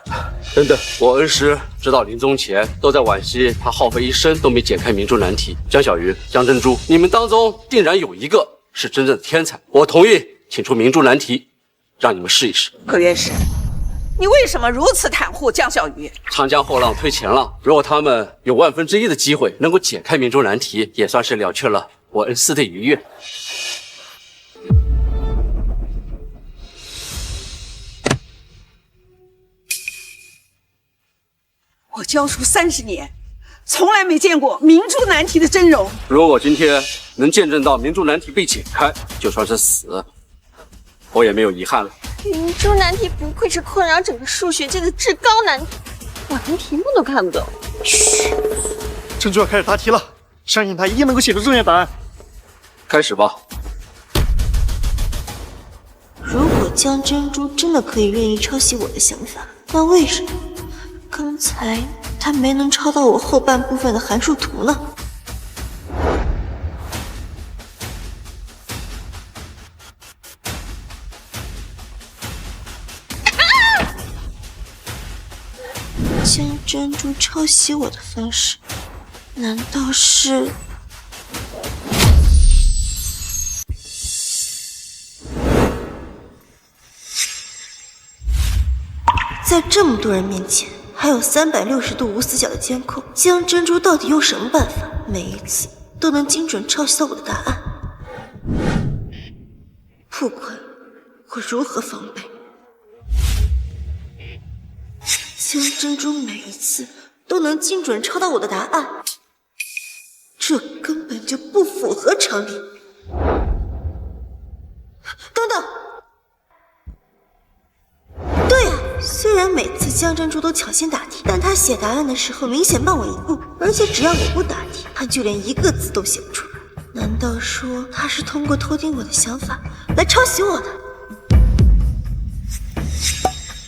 等等，我恩师直到临终前都在惋惜，他耗费一生都没解开明珠难题。江小鱼、江珍珠，你们当中定然有一个是真正的天才，我同意请出明珠难题，让你们试一试。葛院士，你为什么如此袒护江小鱼？长江后浪推前浪，如果他们有1/1000的机会能够解开明珠难题，也算是了却了我恩师的遗愿。我教书30年，从来没见过明珠难题的真容。如果今天能见证到明珠难题被解开，就算是死，我也没有遗憾了。明珠难题不愧是困扰整个数学界的至高难题，我连题目都看不懂。嘘，珍珠要开始答题了，相信他一定能够写出正确答案。开始吧。如果江珍珠真的可以任意抄袭我的想法，那为什么刚才他没能抄到我后半部分的函数图呢？江珍珠抄袭我的方式，难道是？在这么多人面前，还有360度无死角的监控，江珍珠到底用什么办法，每一次都能精准抄袭到我的答案？不管我如何防备，江珍珠每一次都能精准抄到我的答案，这根本就不符合常理。等等，对呀，虽然每次江珍珠都抢先答题，但她写答案的时候明显慢我一步，而且只要我不答题，她就连一个字都写不出来。难道说她是通过偷听我的想法来抄袭我的？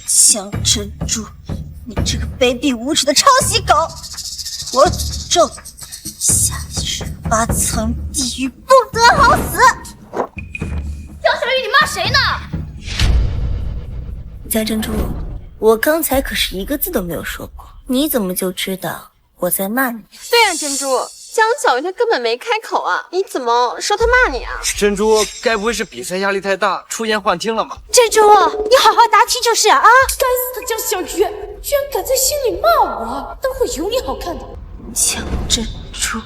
江珍珠，你这个卑鄙无耻的抄袭狗！我诅咒你，下18层地狱不得好死！江小鱼，你骂谁呢？江珍珠，我刚才可是一个字都没有说过，你怎么就知道我在骂你？对呀，珍珠，江小鱼他根本没开口啊，你怎么说他骂你啊？珍珠，该不会是比赛压力太大，出言幻听了吧？珍珠，你好好答题就是啊！该死的江小鱼，居然敢在心里骂我，等会有你好看的。江珍珠，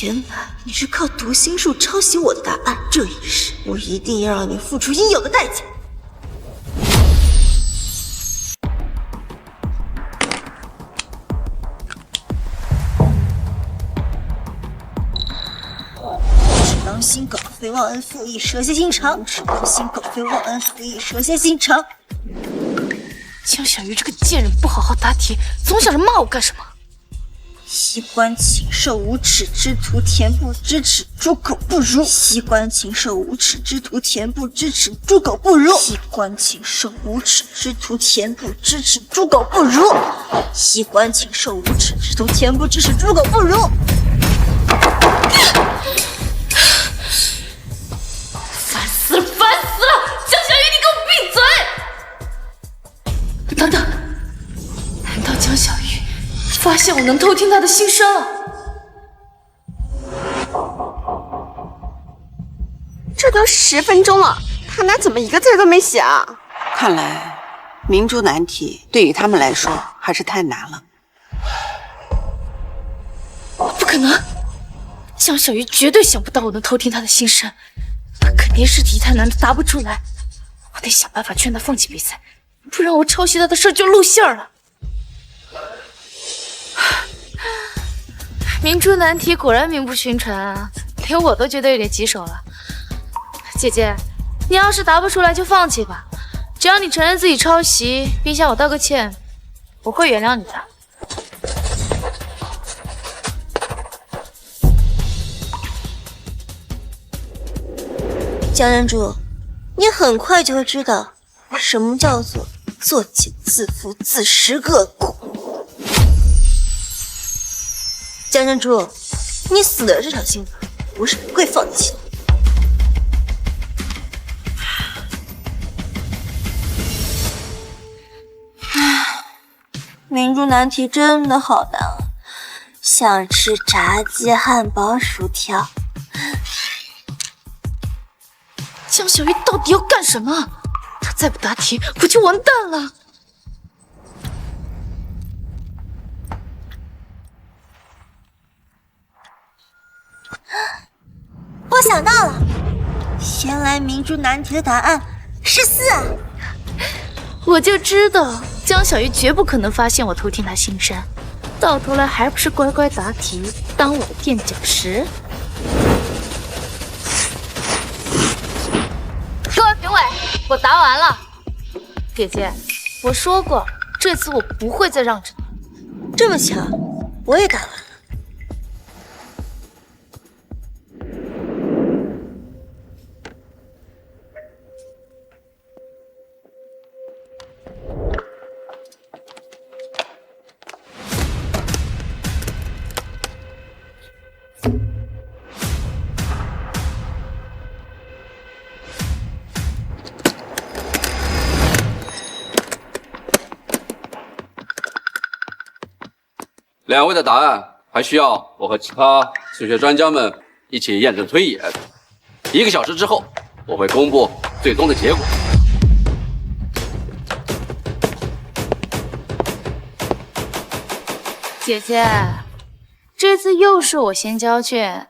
原来你是靠读心术抄袭我的答案，这一世我一定要让你付出应有的代价。狼心狗肺忘恩负义，蛇蝎心肠；狼心狗肺忘恩负义，蛇蝎心肠。江小鱼这个贱人，不好好答题，总想着骂我干什么？膝关禽兽，无耻之徒，恬不知耻，猪狗不如。膝关禽兽，无耻之徒，恬不知耻，猪狗不如。膝关禽兽，无耻之徒，恬不知耻，猪狗不如。膝关禽兽，无耻之徒，恬不知耻，猪狗不如。烦死了，烦死了！江小鱼，你给我闭嘴！等等，难道江小鱼发现我能偷听他的心声了？这都10分钟了，他哪怎么一个字都没写啊？看来明珠难题对于他们来说还是太难了。不可能，江小鱼绝对想不到我能偷听他的心声，他肯定是题太难的答不出来。我得想办法劝他放弃比赛，不然我抄袭他的事就露馅了。明珠难题果然名不虚传啊，连我都觉得有点棘手了。姐姐，你要是答不出来就放弃吧，只要你承认自己抄袭，并向我道个歉，我会原谅你的。江珍珠，你很快就会知道什么叫做作茧自缚、自食恶果。江珍珠，你死了这条心我是不会放弃的。明珠难题真的好难啊，想吃炸鸡、汉堡、薯条。江小鱼到底要干什么？他再不答题，我就完蛋了。我想到了，原来明珠难题的答案是4啊！我就知道江小鱼绝不可能发现我偷听他心声，到头来还不是乖乖答题，当我的垫脚石。各位评委，我答完了。姐姐，我说过，这次我不会再让着你。这么巧，我也答完了。2位的答案还需要我和其他数学专家们一起验证推演。1个小时之后，我会公布最终的结果。姐姐，这次又是我先交卷，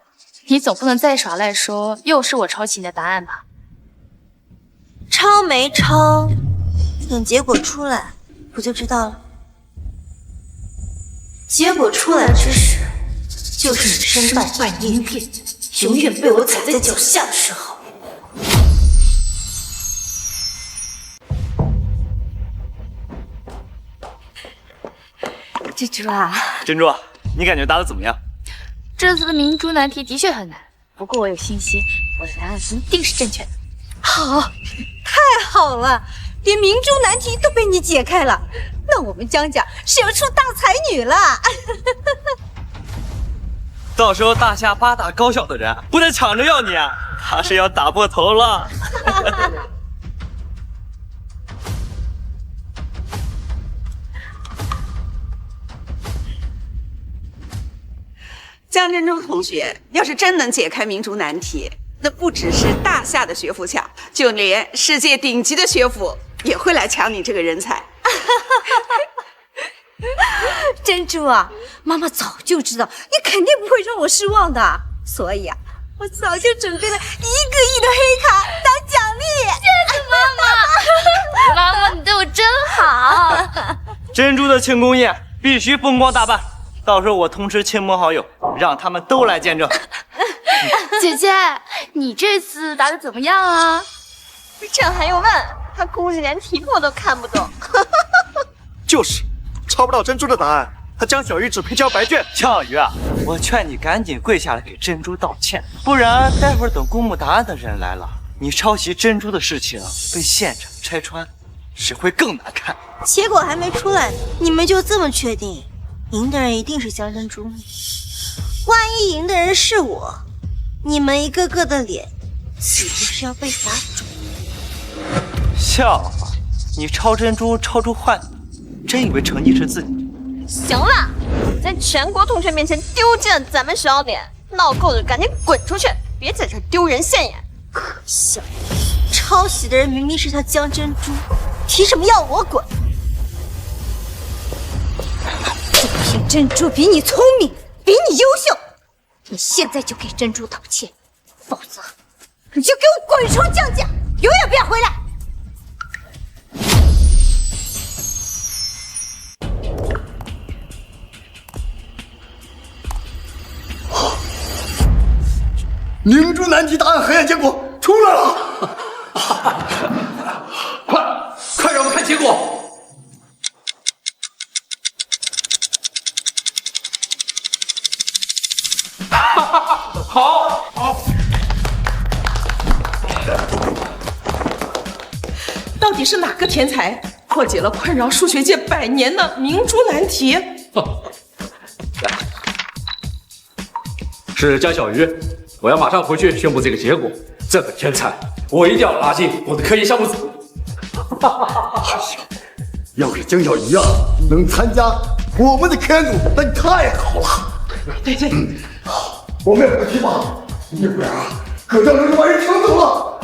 你总不能再耍赖说又是我抄袭你的答案吧？抄没抄，等结果出来不就知道了？结果出来之时，就是你身败名裂，永远被我踩在脚下的时候。珍珠啊，珍珠，你感觉答的怎么样？这次的明珠难题的确很难，不过我有信心，我的答案一定是正确的。好，太好了，连明珠难题都被你解开了。那我们江家是要出大才女了。到时候大夏8大高校的人不得抢着要你啊！他是要打破头了。江珍珠同学，要是真能解开明珠难题，那不只是大夏的学府抢，就连世界顶级的学府也会来抢你这个人才。珍珠啊，妈妈早就知道你肯定不会让我失望的，所以啊，我早就准备了1个亿的黑卡当奖励。谢谢妈妈，妈妈你对我真好。珍珠的庆功宴必须风光大办，到时候我通知亲朋好友，让他们都来见证。姐姐，你这次答的怎么样啊？这还用问？他估计连题目都看不懂。就是，抄不到珍珠的答案，他江小鱼只配交白卷。江小鱼啊，我劝你赶紧跪下来给珍珠道歉，不然待会儿等公布答案的人来了，你抄袭珍珠的事情被现场拆穿，只会更难看。结果还没出来，你们就这么确定赢的人一定是江珍珠吗？万一赢的人是我，你们一个个的脸岂不是要被打肿？笑话，你抄珍珠抄出幻的，真以为成绩是自己？行了，在全国同学面前丢尽咱们学校脸，闹够了赶紧滚出去，别在这丢人现眼。可笑，抄袭的人明明是他江珍珠，凭什么要我管？就凭珍珠比你聪明，比你优秀，你现在就给珍珠道歉，否则你就给我滚出江家，永远不要回来！明珠难题答案核验结果出来了，快让我们看结果！好，到底是哪个天才破解了困扰数学界100年的明珠难题？是江小鱼，我要马上回去宣布这个结果。这个天才，我一定要拉进我的科研项目组。要是江小鱼啊能参加我们的科研组，那太好了。对，我们也不提拔，要不然啊，可让人把人抢走了。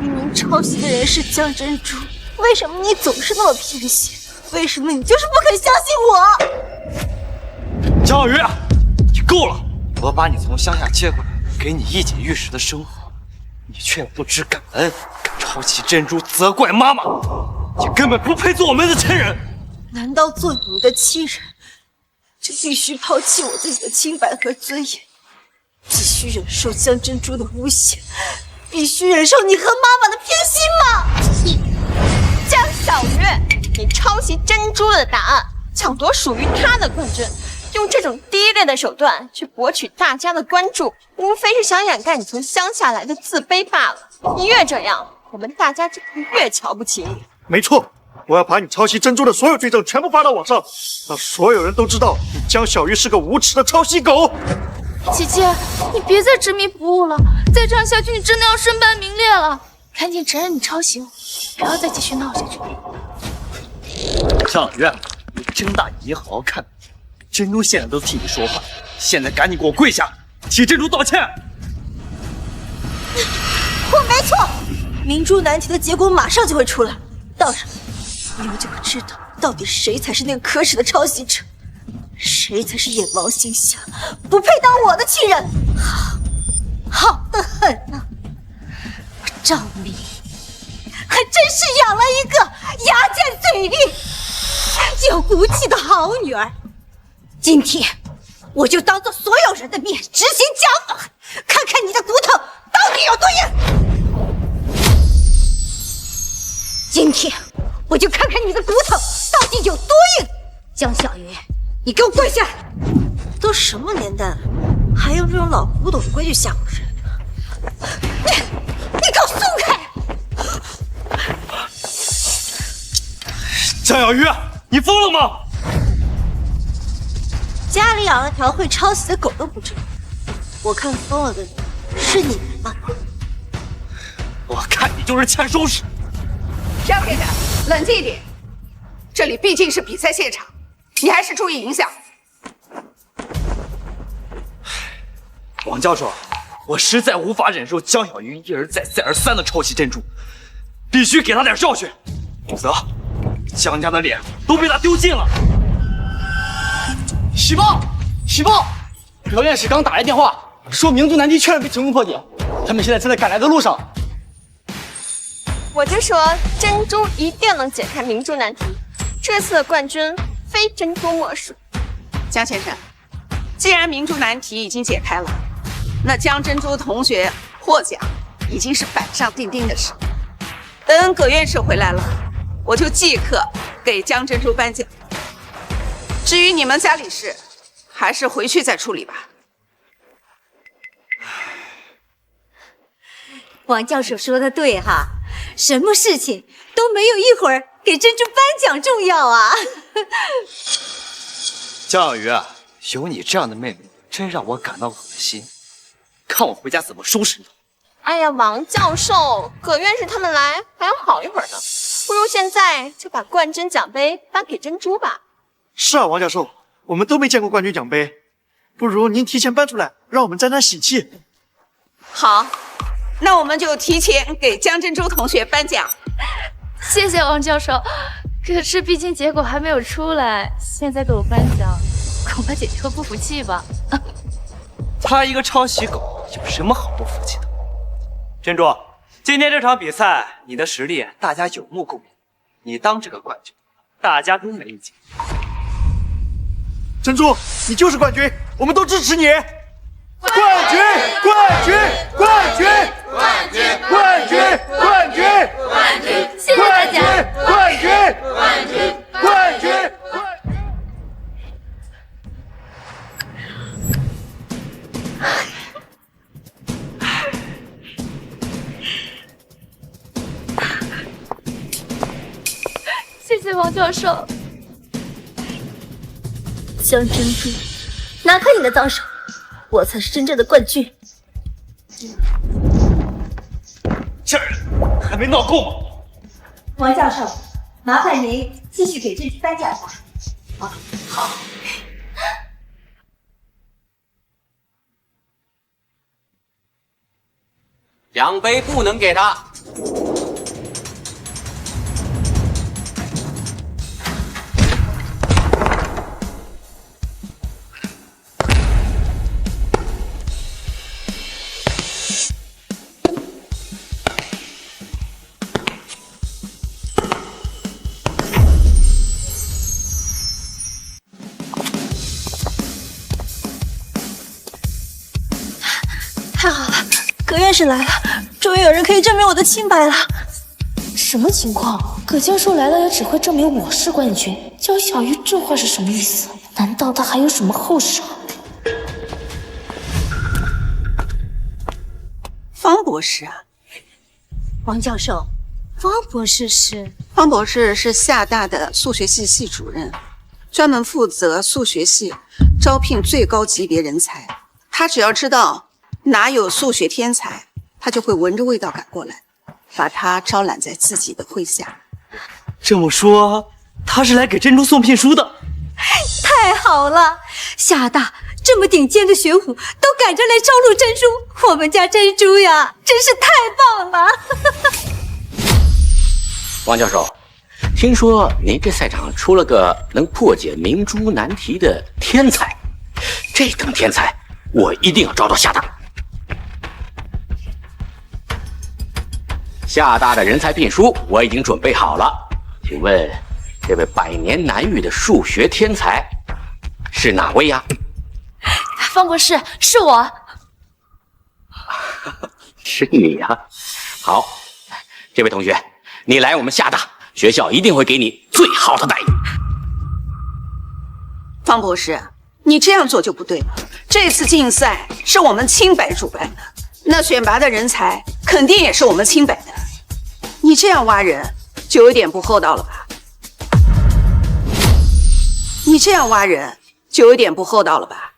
明明抄袭的人是江珍珠，为什么你总是那么偏心？为什么你就是不肯相信我？江小鱼，你够了！我把你从乡下接过来，给你一解玉石的生活，你却不知感恩，敢抄袭珍珠，责怪妈妈，你根本不配做我们的亲人。难道做你的亲人，就必须抛弃我自己的清白和尊严，必须忍受江珍珠的诬陷，必须忍受你和妈妈的偏心吗？江小鱼，你抄袭珍珠的答案，抢夺属于她的冠军，用这种低劣的手段去博取大家的关注，无非是想掩盖你从乡下来的自卑罢了。你越这样，我们大家只会越瞧不起你。没错，我要把你抄袭珍珠的所有罪证全部发到网上，让所有人都知道你江小鱼是个无耻的抄袭狗。姐姐，你别再执迷不悟了，再这样下去，你真的要身败名裂了。赶紧承认你抄袭我，不要再继续闹下去。江小鱼，你睁大眼睛好好看，珍珠现在都替你说话，现在赶紧给我跪下，替珍珠道歉。我没错，明珠难题的结果马上就会出来，到时你们就会知道到底谁才是那个可耻的抄袭者，谁才是眼王星下不配当我的亲人。好得很呐、赵明还真是养了一个牙尖嘴利、有骨气的好女儿。今天我就当着所有人的面执行奖罚，看看你的骨头到底有多硬。今天我就看看你的骨头到底有多硬。江小鱼，你给我跪下！都什么年代了，还用这种老古董的规矩吓唬人？你给我松开！江小鱼，你疯了吗？家里养了条会抄袭的狗都不知道，我看疯了的是你们吧？我看你就是欠收拾。张先生，冷静一点，这里毕竟是比赛现场，你还是注意影响。王教授，我实在无法忍受江小鱼一而再再而三的抄袭珍珠，必须给他点教训，否则江家的脸都被他丢尽了。喜报！喜报！葛院士刚打来电话，说明珠难题确认被成功破解，他们现在正在赶来的路上。我就说珍珠一定能解开明珠难题，这次的冠军非珍珠莫属。江先生，既然明珠难题已经解开了，那江珍珠同学获奖已经是板上钉钉的事。等葛院士回来了，我就即刻给江珍珠颁奖。至于你们家里事，还是回去再处理吧。王教授说的对哈，什么事情都没有一会儿给珍珠颁奖重要啊！江小鱼啊，有你这样的妹妹，真让我感到恶心。看我回家怎么收拾你！哎呀，王教授，葛院士他们来还要好一会儿呢，不如现在就把冠军奖杯颁给珍珠吧。是啊，王教授，我们都没见过冠军奖杯，不如您提前颁出来，让我们沾沾喜气。好，那我们就提前给江珍珠同学颁奖。谢谢王教授，可是毕竟结果还没有出来，现在给我颁奖，恐怕姐姐会不服气吧？他一个抄袭狗，有什么好不服气的？珍珠，今天这场比赛，你的实力大家有目共睹，你当这个冠军，大家都没意见。珍珠，你就是冠军，我们都支持你！冠军！冠军！冠军！冠军！冠军！冠军！冠军！谢谢大家！冠军！冠军！冠军！谢谢王教授。江珍珠，拿开你的脏手，我才是真正的冠军。劲儿，还没闹够吗？王教授，麻烦您继续给珍珠颁奖吧。好。奖杯不能给他。太好了，葛院士来了，终于有人可以证明我的清白了。什么情况？葛教授来了也只会证明我是冠军。江小鱼这话是什么意思？难道他还有什么后手？方博士啊，王教授，方博士是？方博士是厦大的数学系系主任，专门负责数学系招聘最高级别人才。他只要知道哪有数学天才，他就会闻着味道赶过来，把他招揽在自己的麾下。这么说，他是来给珍珠送聘书的？太好了，厦大这么顶尖的学府都赶着来招录珍珠，我们家珍珠呀，真是太棒了！王教授，听说您这赛场出了个能破解明珠难题的天才，这等天才我一定要招到厦大。厦大的人才聘书我已经准备好了，请问这位百年难遇的数学天才是哪位呀？方博士，是我。是你呀？好，这位同学，你来我们厦大，学校一定会给你最好的待遇。方博士，你这样做就不对了。这次竞赛是我们清北主办的，那选拔的人才肯定也是我们清北的。你这样挖人，就有点不厚道了吧？你这样挖人，就有点不厚道了吧？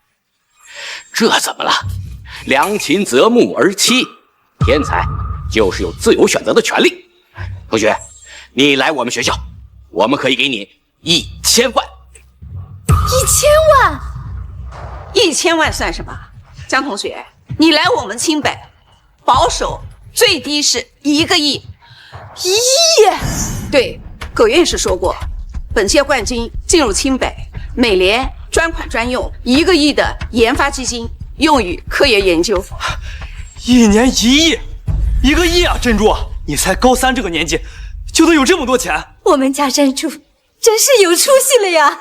这怎么了？良禽择木而栖，天才就是有自由选择的权利。同学，你来我们学校，我们可以给你1000万。1000万？1000万算什么？江同学，你来我们清北，保守最低是1个亿。1亿？对，葛院士说过，本届冠军进入清北，每年专款专用1个亿的研发基金，用于科研研究。1年1亿，1个亿啊！珍珠，你才高3这个年纪，就能有这么多钱？我们家珍珠真是有出息了呀！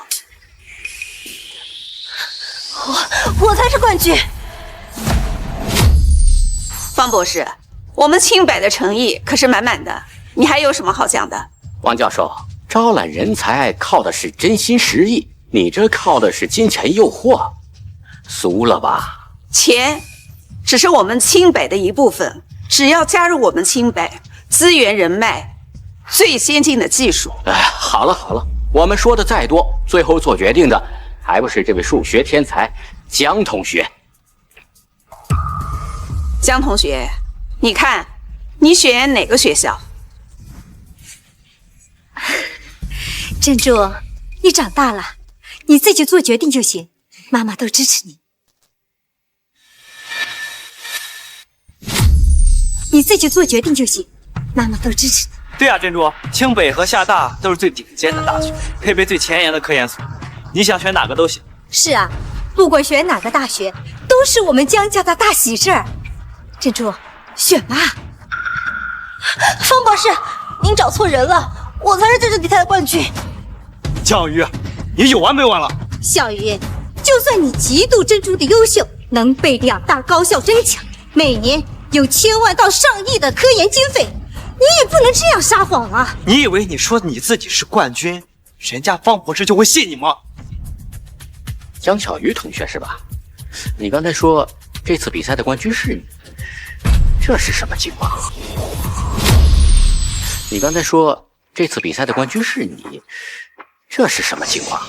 我才是冠军。方博士，我们清北的诚意可是满满的，你还有什么好讲的？王教授，招揽人才靠的是真心实意，你这靠的是金钱诱惑，俗了吧？钱只是我们清北的一部分，只要加入我们清北，资源人脉，最先进的技术。哎，好了好了，我们说的再多，最后做决定的还不是这位数学天才江同学。江同学，你看，你选哪个学校？珍珠，你长大了，你自己做决定就行，妈妈都支持你。你自己做决定就行，妈妈都支持你。对啊，珍珠，清北和厦大都是最顶尖的大学，配备最前沿的科研所，你想选哪个都行。是啊，不管选哪个大学，都是我们江家的大喜事儿。珍珠，选吧。方博士，您找错人了，我才是这次比赛的冠军。江宇，你有完没完了？小鱼，就算你极度珍珠的优秀，能被2大高校争抢，每年有千万到上亿的科研经费，你也不能这样撒谎啊！你以为你说你自己是冠军，人家方博士就会信你吗？江小鱼同学是吧？你刚才说这次比赛的冠军是你，这是什么情况？你刚才说这次比赛的冠军是你，这是什么情况？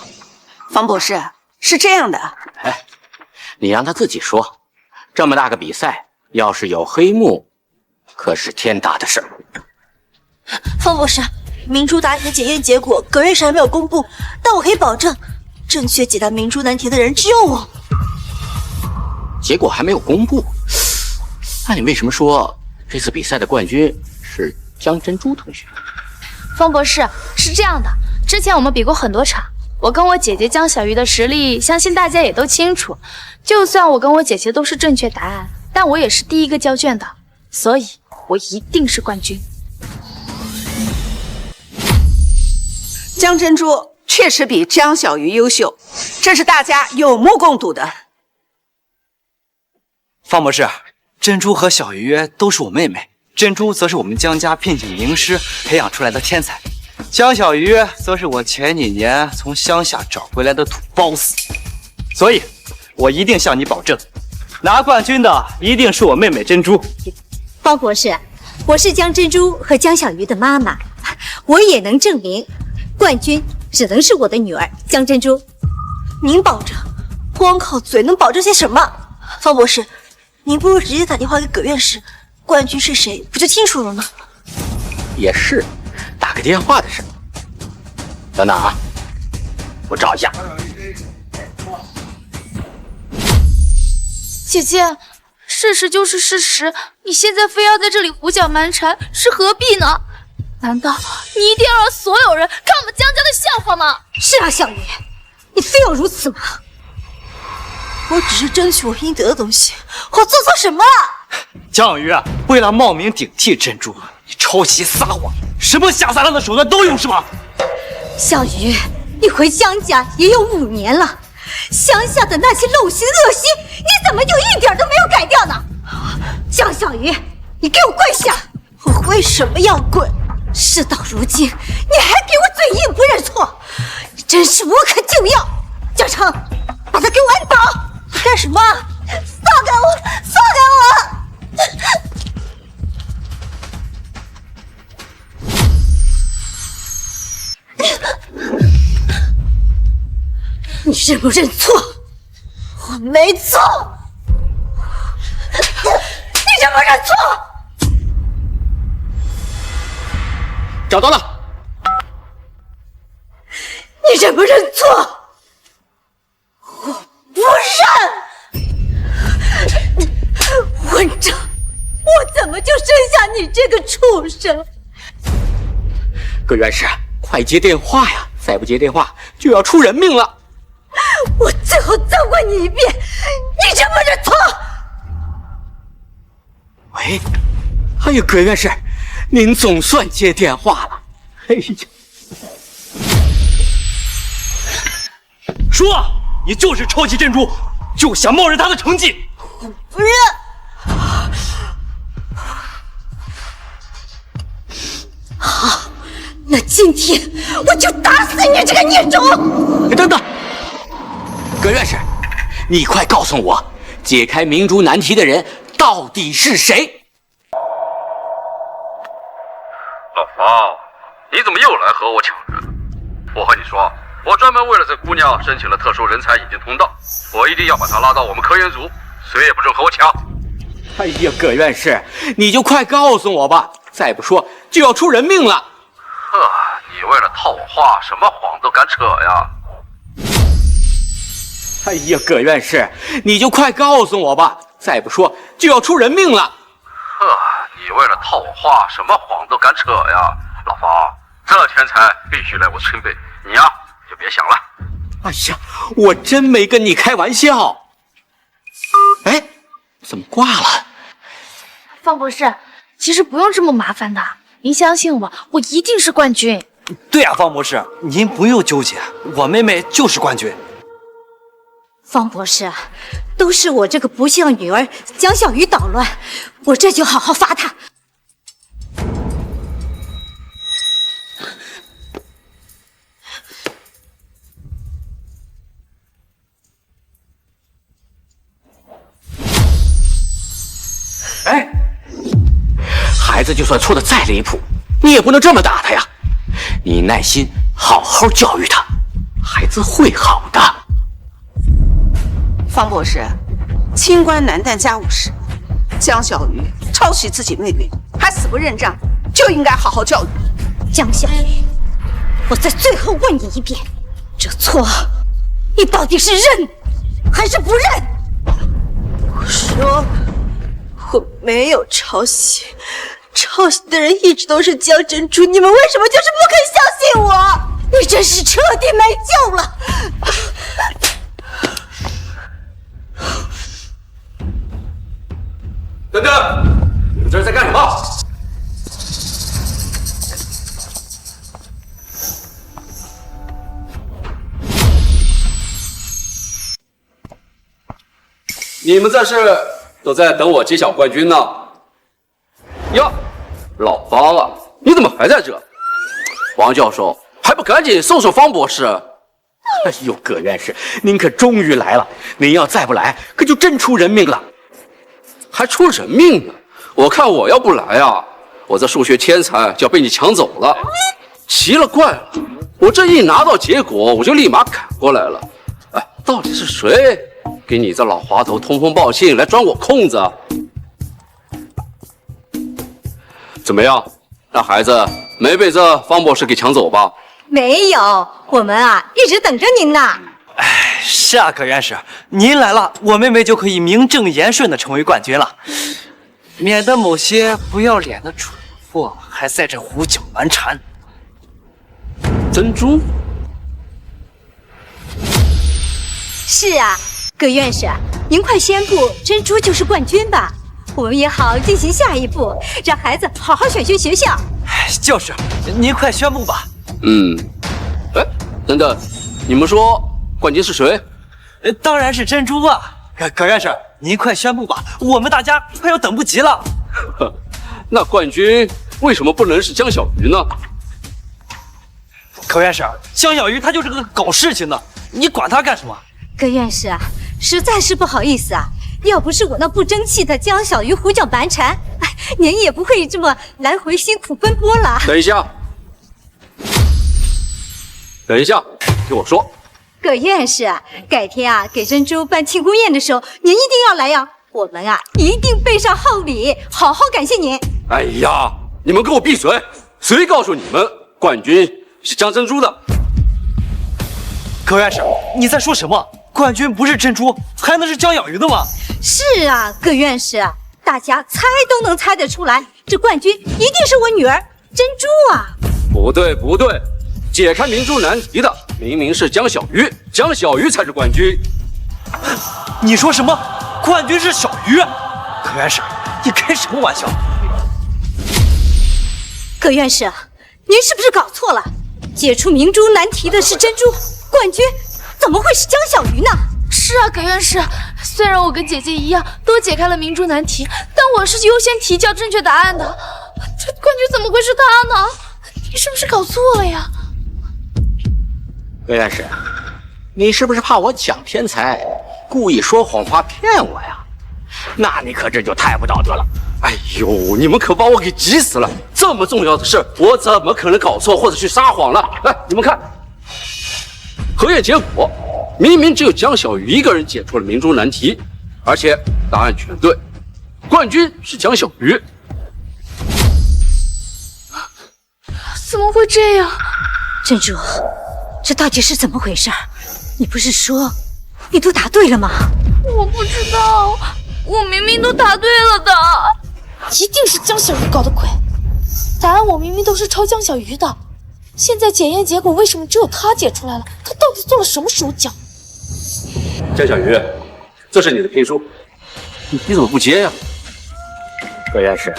方博士，是这样的。哎，你让他自己说。这么大个比赛，要是有黑幕，可是天大的事儿。方博士，明珠答题的检验结果葛瑞士还没有公布，但我可以保证，正确解答明珠难题的人只有我。结果还没有公布，那你为什么说这次比赛的冠军是江珍珠同学？方博士，是这样的，之前我们比过很多场，我跟我姐姐江小鱼的实力，相信大家也都清楚。就算我跟我姐姐都是正确答案，但我也是第一个交卷的，所以我一定是冠军。江珍珠确实比江小鱼优秀，这是大家有目共睹的。方博士，珍珠和小鱼都是我妹妹，珍珠则是我们江家聘请名师培养出来的天才，江小鱼则是我前几年从乡下找回来的土包子，所以我一定向你保证，拿冠军的一定是我妹妹珍珠。方博士，我是江珍珠和江小鱼的妈妈，我也能证明，冠军只能是我的女儿江珍珠。您保证？光靠嘴能保证些什么？方博士，您不如直接打电话给葛院士，冠军是谁不就清楚了吗？也是，打个电话的事。等等啊，我找一下。姐姐，事实就是事实，你现在非要在这里胡搅蛮缠，是何必呢？难道你一定要让所有人看我们江家的笑话吗？是啊，小鱼，你非要如此吗？我只是争取我应得的东西，我做错什么了？江鱼，为了冒名顶替珍珠，你抄袭撒谎，什么下三滥的手段都有是吗？小鱼，你回江家也有5年了，乡下的那些陋习恶习，你怎么就一点都没有改掉呢？江小鱼，你给我跪下！我为什么要跪？事到如今，你还给我嘴硬不认错，你真是无可救药！江城，把他给我按倒！你干什么？放开我！放开我！你认不认错？我没错。你认不认错？找到了。你认不认错？我不认！混账！我怎么就生下你这个畜生？葛院士，快接电话呀！再不接电话就要出人命了。我最后再问你一遍，你认不认错？喂，哎呀，葛院士，您总算接电话了。哎呀，说，你就是抄袭珍珠，就想冒认她的成绩。我不认。好，那今天我就打死你这个孽种！等等，葛院士，你快告诉我，解开明珠难题的人到底是谁？老方，你怎么又来和我抢人？我和你说，我专门为了这姑娘申请了特殊人才引进通道，我一定要把她拉到我们科研组，谁也不准和我抢。哎呀，葛院士，你就快告诉我吧，再不说就要出人命了。呵，你为了套我话，什么谎都敢扯呀！哎呀，葛院士，你就快告诉我吧，再不说就要出人命了。呵，你为了套我话，什么谎都敢扯呀！老方，这天才必须来我钦贝，你呀就别想了。哎呀，我真没跟你开玩笑。哎，怎么挂了？方博士，其实不用这么麻烦的，您相信我，我一定是冠军。对呀，方博士，您不用纠结，我妹妹就是冠军。方博士，都是我这个不孝女儿江小鱼捣乱，我这就好好罚她。哎，孩子就算错的再离谱，你也不能这么打他呀！你耐心好好教育他，孩子会好的。方博士，清官难断家务事，江小鱼抄袭自己妹妹，还死不认账，就应该好好教育。江小鱼，我再最后问你一遍，这错你到底是认还是不认？我说我没有抄袭，抄袭的人一直都是江珍珠，你们为什么就是不肯相信我？你真是彻底没救了！等等，你们这是在干什么？你们这是都在等我揭晓冠军呢？呀，老方啊，你怎么还在这？王教授，还不赶紧送送方博士？哎呦，葛院士，您可终于来了！您要再不来，可就真出人命了。还出人命呢！我看我要不来啊，我这数学天才就要被你抢走了。奇了怪了，我这一拿到结果，我就立马赶过来了。哎，到底是谁给你这老滑头通风报信来钻我空子？怎么样，那孩子没被这方博士给抢走吧？没有，我们啊一直等着您呢。哎，是啊，葛院士，您来了，我妹妹就可以名正言顺的成为冠军了，免得某些不要脸的蠢货还在这胡搅蛮缠。珍珠？是啊，葛院士，您快宣布珍珠就是冠军吧，我们也好进行下一步，让孩子好好选学学校。就是，您快宣布吧。哎，等等，你们说冠军是谁？当然是珍珠啊！葛院士，您快宣布吧，我们大家快要等不及了。那冠军为什么不能是江小鱼呢？葛院士，江小鱼他就是个搞事情的，你管他干什么？葛院士啊，实在是不好意思啊，要不是我那不争气的江小鱼胡搅蛮缠，您也不会这么来回辛苦奔波了。等一下，听我说。葛院士，改天啊给珍珠办庆功宴的时候，您一定要来呀！我们啊一定备上厚礼，好好感谢您。哎呀，你们给我闭嘴！谁告诉你们冠军是江珍珠的？葛院士，你在说什么？冠军不是珍珠，还能是江小鱼的吗？是啊，葛院士，大家猜都能猜得出来，这冠军一定是我女儿珍珠啊！不对，解开明珠难题的明明是江小鱼，江小鱼才是冠军。你说什么？冠军是小鱼？葛院士，你开什么玩笑？葛院士，您是不是搞错了？解除明珠难题的是珍珠，冠军怎么会是江小鱼呢？是啊，葛院士，虽然我跟姐姐一样都解开了明珠难题，但我是优先提交正确答案的。这冠军怎么会是他呢？你是不是搞错了呀？葛院士，你是不是怕我抢天才，故意说谎话骗我呀？那你可这就太不道德了。哎呦，你们可把我给急死了！这么重要的事，我怎么可能搞错或者去撒谎了？来，你们看，核验结果明明只有江小鱼一个人解出了明珠难题，而且答案全对，冠军是江小鱼。怎么会这样？珍珠，这到底是怎么回事？你不是说你都答对了吗？我不知道，我明明都答对了的。一定是江小鱼搞的鬼。答案我明明都是抄江小鱼的，现在检验结果为什么只有他解出来了？他到底做了什么手脚？江小鱼，这是你的聘书，你怎么不接呀？葛院士，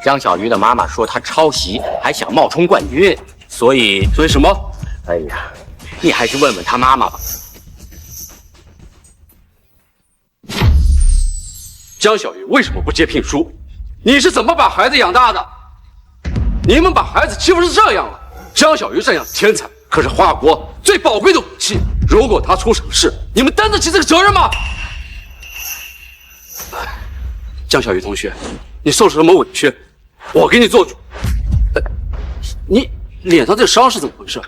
江小鱼的妈妈说她抄袭，还想冒充冠军，所以什么？哎呀，你还是问问她妈妈吧。江小鱼为什么不接聘书？你是怎么把孩子养大的？你们把孩子欺负成这样了。江小鱼这样的天才，可是华国最宝贵的武器。如果他出什么事，你们担得起这个责任吗？江小鱼同学，你受了什么委屈？我给你做主。你脸上这伤是怎么回事？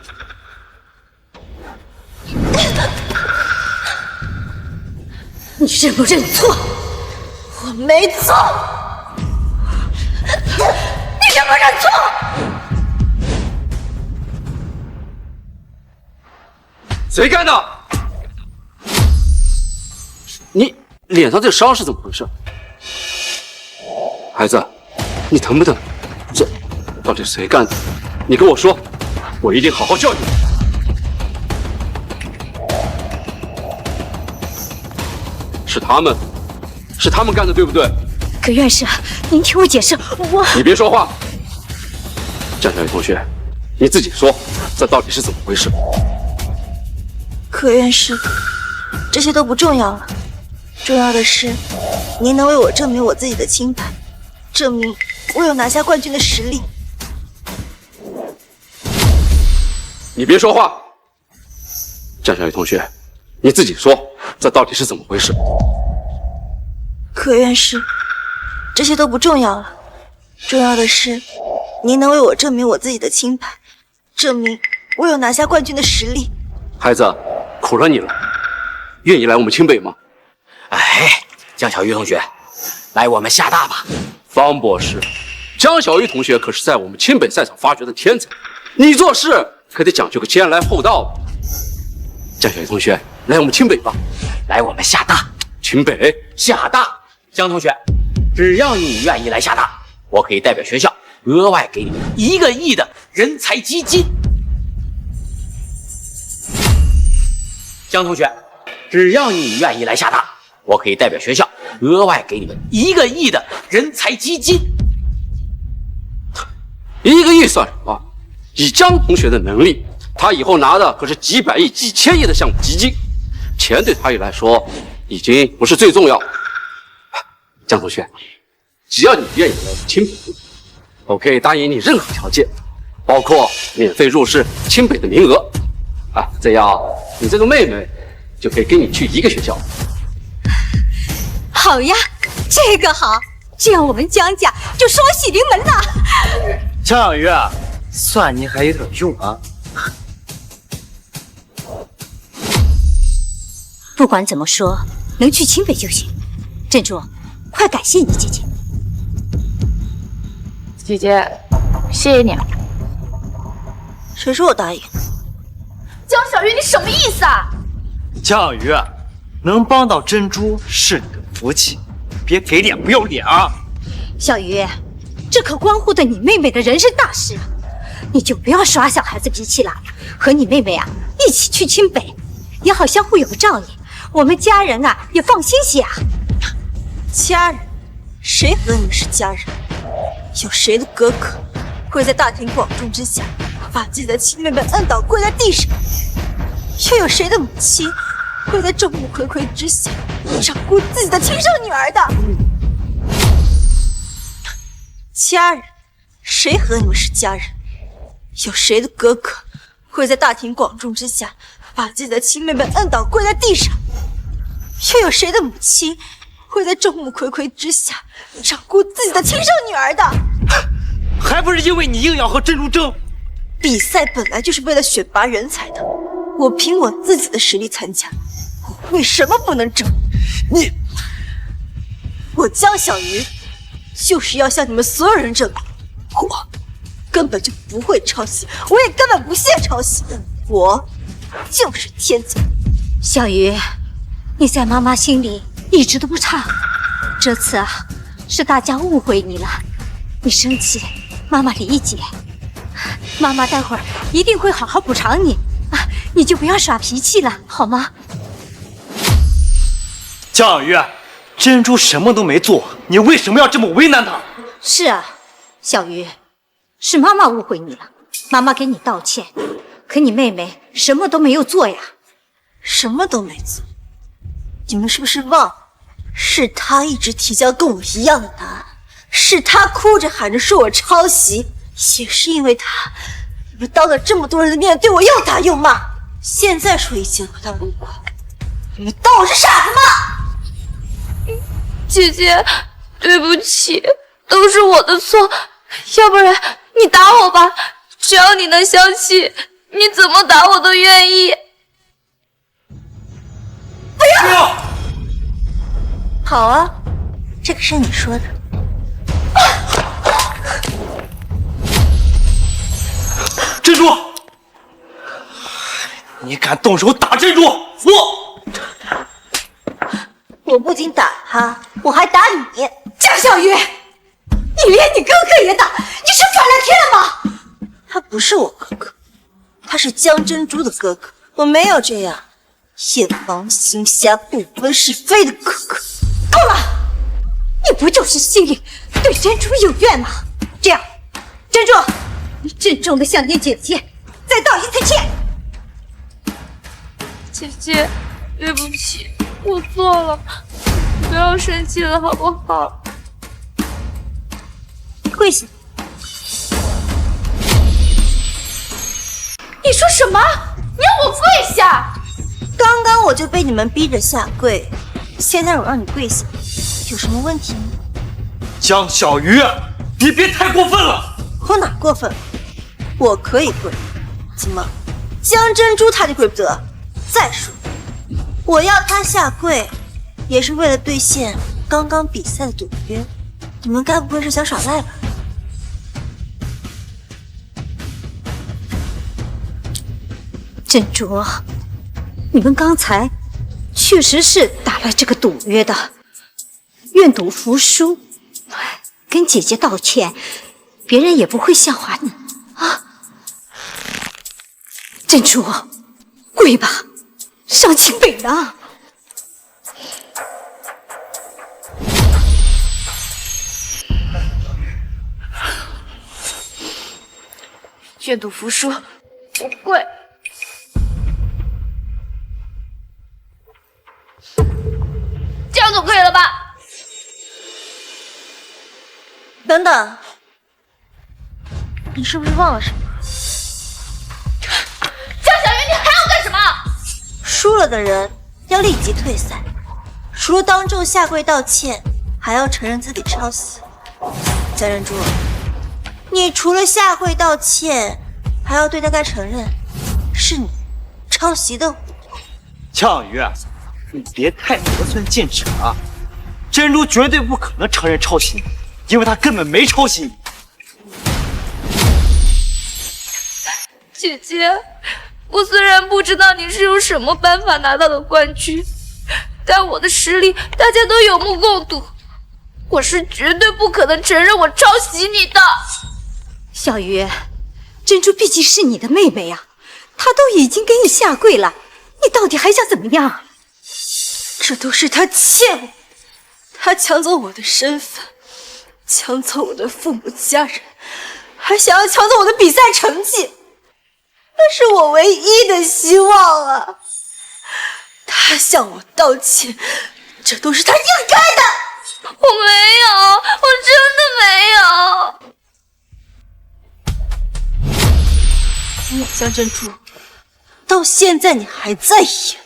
你认不认错？我没错。你认不认错？谁干的？你脸上这伤是怎么回事？孩子，你疼不疼？这到底谁干的？你跟我说，我一定好好教育你。是他们干的，对不对？葛院士，您听我解释，你别说话。江小鱼同学，你自己说，这到底是怎么回事？葛院士，这些都不重要了，重要的是，您能为我证明我自己的清白，证明我有拿下冠军的实力。你别说话。江小鱼同学，你自己说，这到底是怎么回事？葛院士，这些都不重要了，重要的是，您能为我证明我自己的清白，证明我有拿下冠军的实力。孩子，苦了你了，愿意来我们清北吗？哎，江小鱼同学，来我们厦大吧。方博士，江小鱼同学可是在我们清北赛场发掘的天才，你做事可得讲究个先来后到。江小鱼同学，来我们清北吧。来我们厦大。清北，厦大。江同学，只要你愿意来厦大，我可以代表学校额外给你1个亿的人才基金。江同学，只要你愿意来厦大，我可以代表学校额外给你们1个亿的人才基金。1个亿算什么？以江同学的能力，他以后拿的可是几百亿、几千亿的项目基金，钱对他来说已经不是最重要的。江同学，只要你愿意来清北，我可以答应你任何条件，包括免费入试清北的名额。这样你这个妹妹就可以跟你去一个学校。好呀，这个好，这样我们江家就双喜临门了。江小鱼，算你还有点用啊！不管怎么说，能去清北就行。珍珠，快感谢你姐姐。姐姐，谢谢你。谁说我答应？江小鱼，你什么意思啊？江小鱼，能帮到珍珠是你的福气，别给脸不要脸啊！小鱼，这可关乎的你妹妹的人生大事啊！你就不要耍小孩子脾气了，和你妹妹啊一起去清北，也好相互有个照应，我们家人啊也放心些啊。家人？谁和你们是家人？有谁的哥哥会在大庭广众之下把自己的亲妹妹摁倒跪在地上？又有谁的母亲会在众目睽睽之下照顾自己的亲生女儿的？家人？谁和你们是家人？有谁的哥哥会在大庭广众之下把自己的亲妹妹摁倒跪在地上？又有谁的母亲会在众目睽睽之下照顾自己的亲生女儿的？还不是因为你硬要和珍珠争？比赛本来就是为了选拔人才的，我凭我自己的实力参加，我为什么不能争？我江小鱼就是要向你们所有人证明，我根本就不会抄袭，我也根本不屑抄袭，我就是天才。小鱼，你在妈妈心里一直都不差，这次啊，是大家误会你了，你生气，妈妈理解。妈妈待会儿一定会好好补偿你啊，你就不要耍脾气了，好吗？江小鱼，珍珠什么都没做，你为什么要这么为难她？是啊，小鱼，是妈妈误会你了，妈妈给你道歉，可你妹妹什么都没有做呀。什么都没做？你们是不是忘了？是她一直提交跟我一样的答案，是她哭着喊着说我抄袭，也是因为她，你们当着这么多人的面对我又打又骂，现在说一切和她无关，你们当我是傻子吗？姐姐，对不起，都是我的错，要不然你打我吧，只要你能相信，你怎么打我都愿意。不要！好啊，这个是你说的。珍珠，你敢动手打珍珠，我不仅打他，我还打你。江小鱼，你连你哥哥也打，你是反了天了吗？他不是我哥哥，他是江珍珠的哥哥，我没有这样夜盲行侠、不分是非的哥哥。够了！你不就是心里对珍珠有怨吗？这样，珍珠，你郑重的向你姐姐再道一次歉。姐姐，对不起，我错了，不要生气了好不好？跪下！你说什么？你要我跪下？刚刚我就被你们逼着下跪，现在我让你跪下，有什么问题吗？江小鱼，你别太过分了！我哪过分？我可以跪，怎么，江珍珠她就跪不得？再说，我要她下跪，也是为了兑现刚刚比赛的赌约。你们该不会是想耍赖吧？珍珠，你们刚才确实是打了这个赌约的，愿赌服输，跟姐姐道歉，别人也不会笑话你啊。珍珠，跪吧，上清北呢。愿赌服输，我跪。这样总可以了吧？等等，你是不是忘了什么？江小鱼，你还要干什么？输了的人要立即退赛，除了当众下跪道歉，还要承认自己抄袭。江珍珠，你除了下跪道歉，还要对大家承认是你抄袭的我。江小鱼，你别太得寸进尺啊！珍珠绝对不可能承认抄袭你，因为她根本没抄袭你。姐姐，我虽然不知道你是用什么办法拿到的冠军，但我的实力大家都有目共睹，我是绝对不可能承认我抄袭你的。小鱼，珍珠毕竟是你的妹妹呀，她都已经给你下跪了，你到底还想怎么样？这都是他欠我，他抢走我的身份，抢走我的父母家人，还想要抢走我的比赛成绩，那是我唯一的希望啊！他向我道歉，这都是他应该的。我没有，我真的没有。江珍珠，到现在你还在演。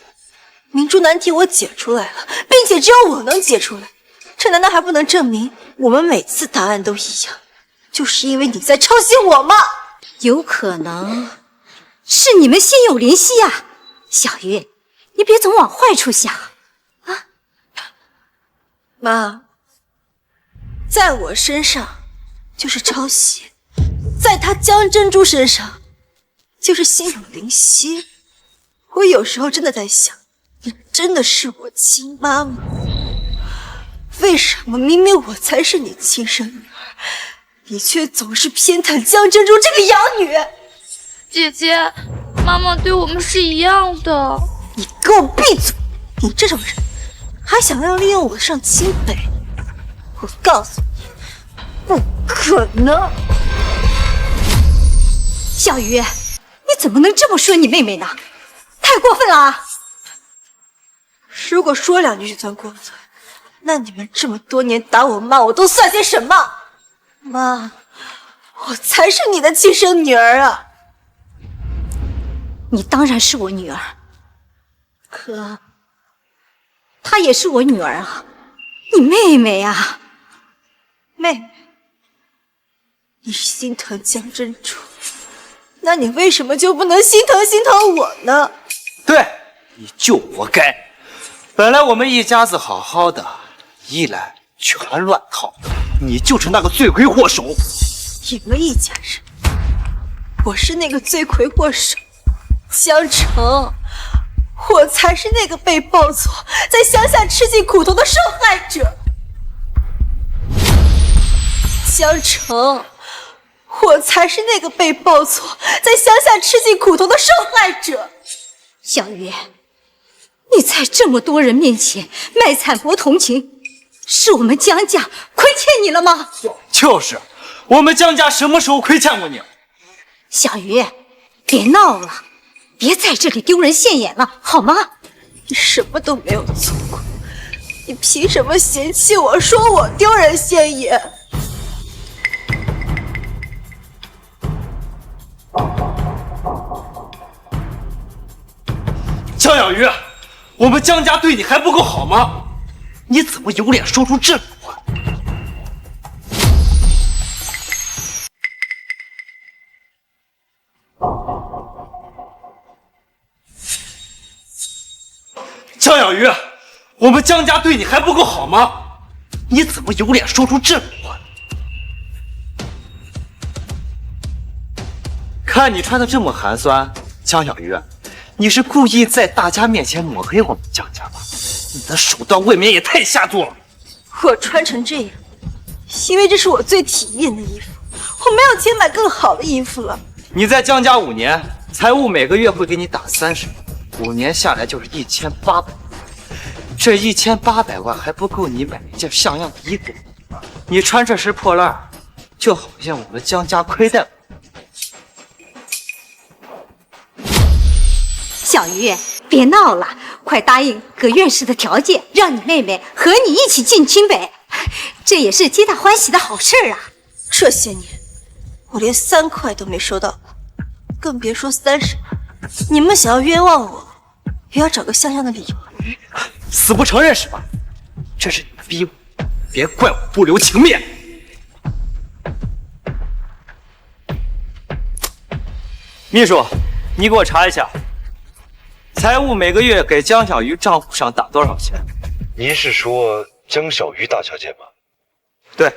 明珠难题我解出来了，并且只有我能解出来，这难道还不能证明我们每次答案都一样？就是因为你在抄袭我吗？有可能是你们心有灵犀啊，小鱼，你别总往坏处想啊。妈，在我身上就是抄袭，在她江珍珠身上就是心有灵犀。我有时候真的在想，你真的是我亲妈吗？为什么明明我才是你亲生女儿，你却总是偏袒江珍珠这个养女？姐姐，妈妈对我们是一样的。你给我闭嘴！你这种人还想要利用我上清北？我告诉你，不可能！小鱼，你怎么能这么说你妹妹呢？太过分了啊！如果说两句就算过分，那你们这么多年打我骂我都算些什么？妈，我才是你的亲生女儿啊！你当然是我女儿，可她也是我女儿啊，你妹妹啊。妹妹，你心疼江珍珠，那你为什么就不能心疼我呢？对，你就活该！本来我们一家子好好的，一来全乱套，你就是那个罪魁祸首。你们一家人，我是那个罪魁祸首。江城，我才是那个被抱错，在乡下吃尽苦头的受害者。江城，我才是那个被抱错，在乡下吃尽苦头的受害者。小鱼，你在这么多人面前卖惨博同情，是我们江家亏欠你了吗？就是，我们江家什么时候亏欠过你？小鱼，别闹了，别在这里丢人现眼了，好吗？你什么都没有做过，你凭什么嫌弃我，说我丢人现眼？江小鱼，我们江家对你还不够好吗？你怎么有脸说出这种话？江小鱼，我们江家对你还不够好吗？你怎么有脸说出这种话？看你穿的这么寒酸，江小鱼，你是故意在大家面前抹黑我们江家吧？你的手段未免也太下作了。我穿成这样，因为这是我最体面的衣服，我没有钱买更好的衣服了。你在江家5年，财务每个月会给你打30万，5年下来就是1800万。这1800万还不够你买一件像样的衣服。你穿这身破烂，就好像我们江家亏待我。小鱼，别闹了，快答应葛院士的条件，让你妹妹和你一起进清北，这也是皆大欢喜的好事啊！这些年，我连3块都没收到过，更别说30万。你们想要冤枉我，也要找个像样的理由。死不承认是吧？这是你们逼我，别怪我不留情面。秘书，你给我查一下。财务每个月给江小鱼账户上打多少钱？您是说江小鱼大小姐吗？对，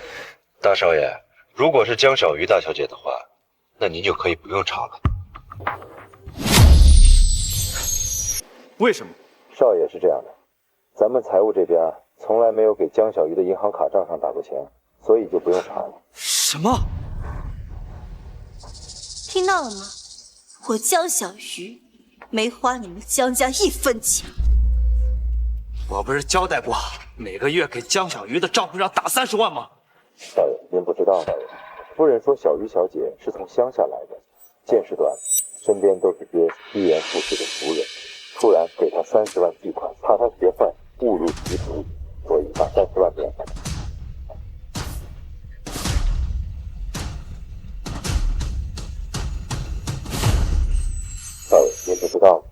大少爷，如果是江小鱼大小姐的话，那您就可以不用查了。为什么？少爷是这样的，咱们财务这边从来没有给江小鱼的银行卡账上打过钱，所以就不用查了。什么？听到了吗？我江小鱼没花你们江家1分钱。我不是交代过每个月给江小鱼的账户上打30万吗？少爷，您不知道吗？夫人说小鱼小姐是从乡下来的，见识短，身边都是些趋炎附势的俗人，突然给她30万巨款，怕她学坏误入歧途，所以把30万免了。少爷，您不知道吗？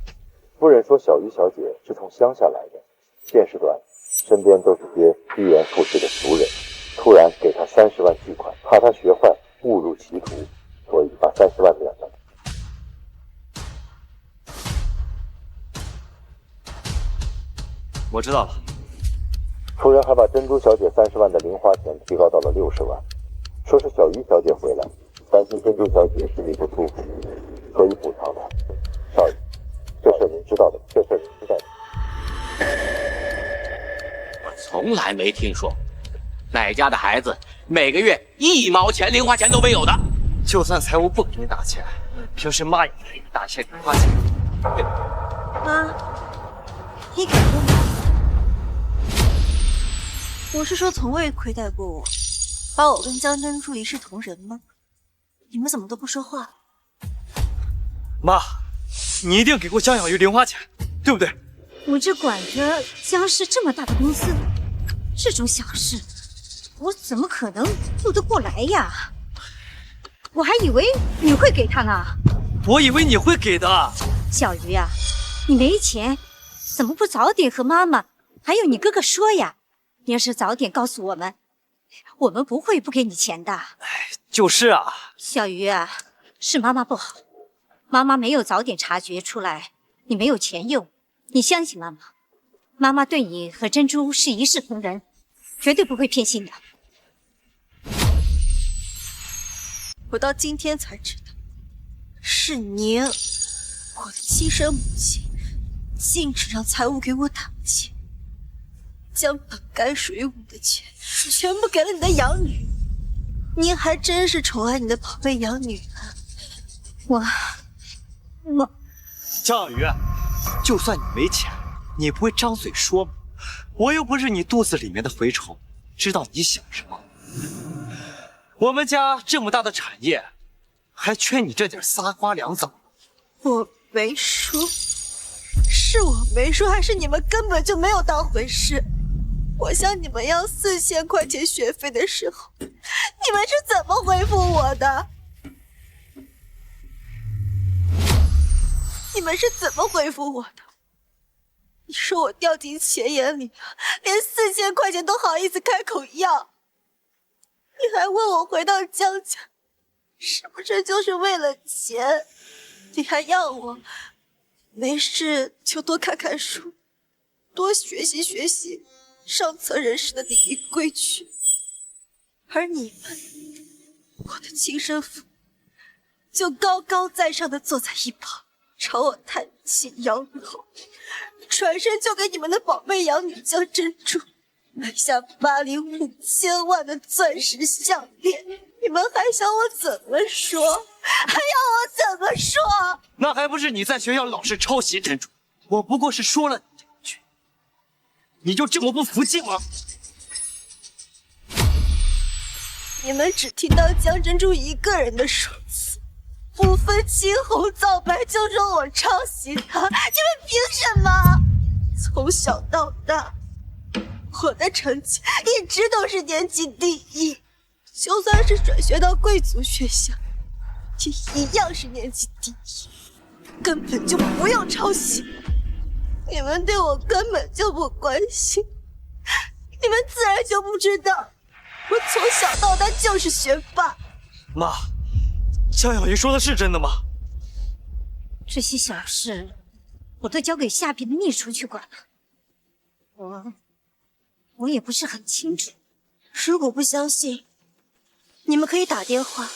夫人说小鱼小姐是从乡下来的，见识短，身边都是些趋炎附势的俗人，突然给她30万巨款，怕她学坏误入歧途，所以把30万免了。我知道了。夫人还把珍珠小姐30万的零花钱提高到了60万，说是小鱼小姐回来，担心珍珠小姐心里不舒服，所以补偿她。少爷，这事您知道的，这事您知道的。从来没听说哪家的孩子每个月1毛钱零花钱都没有的。就算财务部给你打钱，平时妈也不给你打些零花钱。妈，你给过吗？我是说从未亏待过我，把我跟江珍珠一视同仁吗？你们怎么都不说话？妈，你一定给过江小鱼零花钱，对不对？我这管着江氏这么大的公司，这种小事我怎么可能做得过来呀？我还以为你会给他呢。我以为你会给的。小鱼啊，你没钱，怎么不早点和妈妈还有你哥哥说呀？你要是早点告诉我们，我们不会不给你钱的。就是啊，小鱼啊，是妈妈不好，妈妈没有早点察觉出来你没有钱用。你相信妈妈，妈妈对你和珍珠是一视同仁，绝对不会偏心的。我到今天才知道，是您，我的亲生母亲，禁止让财务给我打钱，将本该属于我的钱全部给了你的养女。您还真是宠爱你的宝贝养女啊！我江小鱼，就算你没钱，你不会张嘴说吗？我又不是你肚子里面的蛔虫，知道你想什么。我们家这么大的产业，还缺你这点仨瓜俩枣？我没说，是我没说，还是你们根本就没有当回事？我向你们要4000块钱学费的时候，你们是怎么回复我的？你们是怎么回复我的？你说我掉进钱眼里了，连4000块钱都好意思开口要。你还问我回到江家是不是就是为了钱？你还要我没事就多看看书，多学习学习上层人士的礼仪规矩。而你们，我的亲生父母，就高高在上的坐在一旁，朝我叹气摇头，转身就给你们的宝贝养女江珍珠买下巴黎5000万的钻石项链，你们还想我怎么说？还要我怎么说？那还不是你在学校老是抄袭珍珠？我不过是说了你2句，你就这么不服气吗？你们只听到江珍珠一个人的说辞，不分青红皂白就说我抄袭她，你们凭什么？从小到大，我的成绩一直都是年级第一，就算是转学到贵族学校，也一样是年级第一，根本就不用抄袭。你们对我根本就不关心，你们自然就不知道，我从小到大就是学霸。妈，江小鱼说的是真的吗？这些小事我都交给下边的秘书去管了，我也不是很清楚。如果不相信，你们可以打电话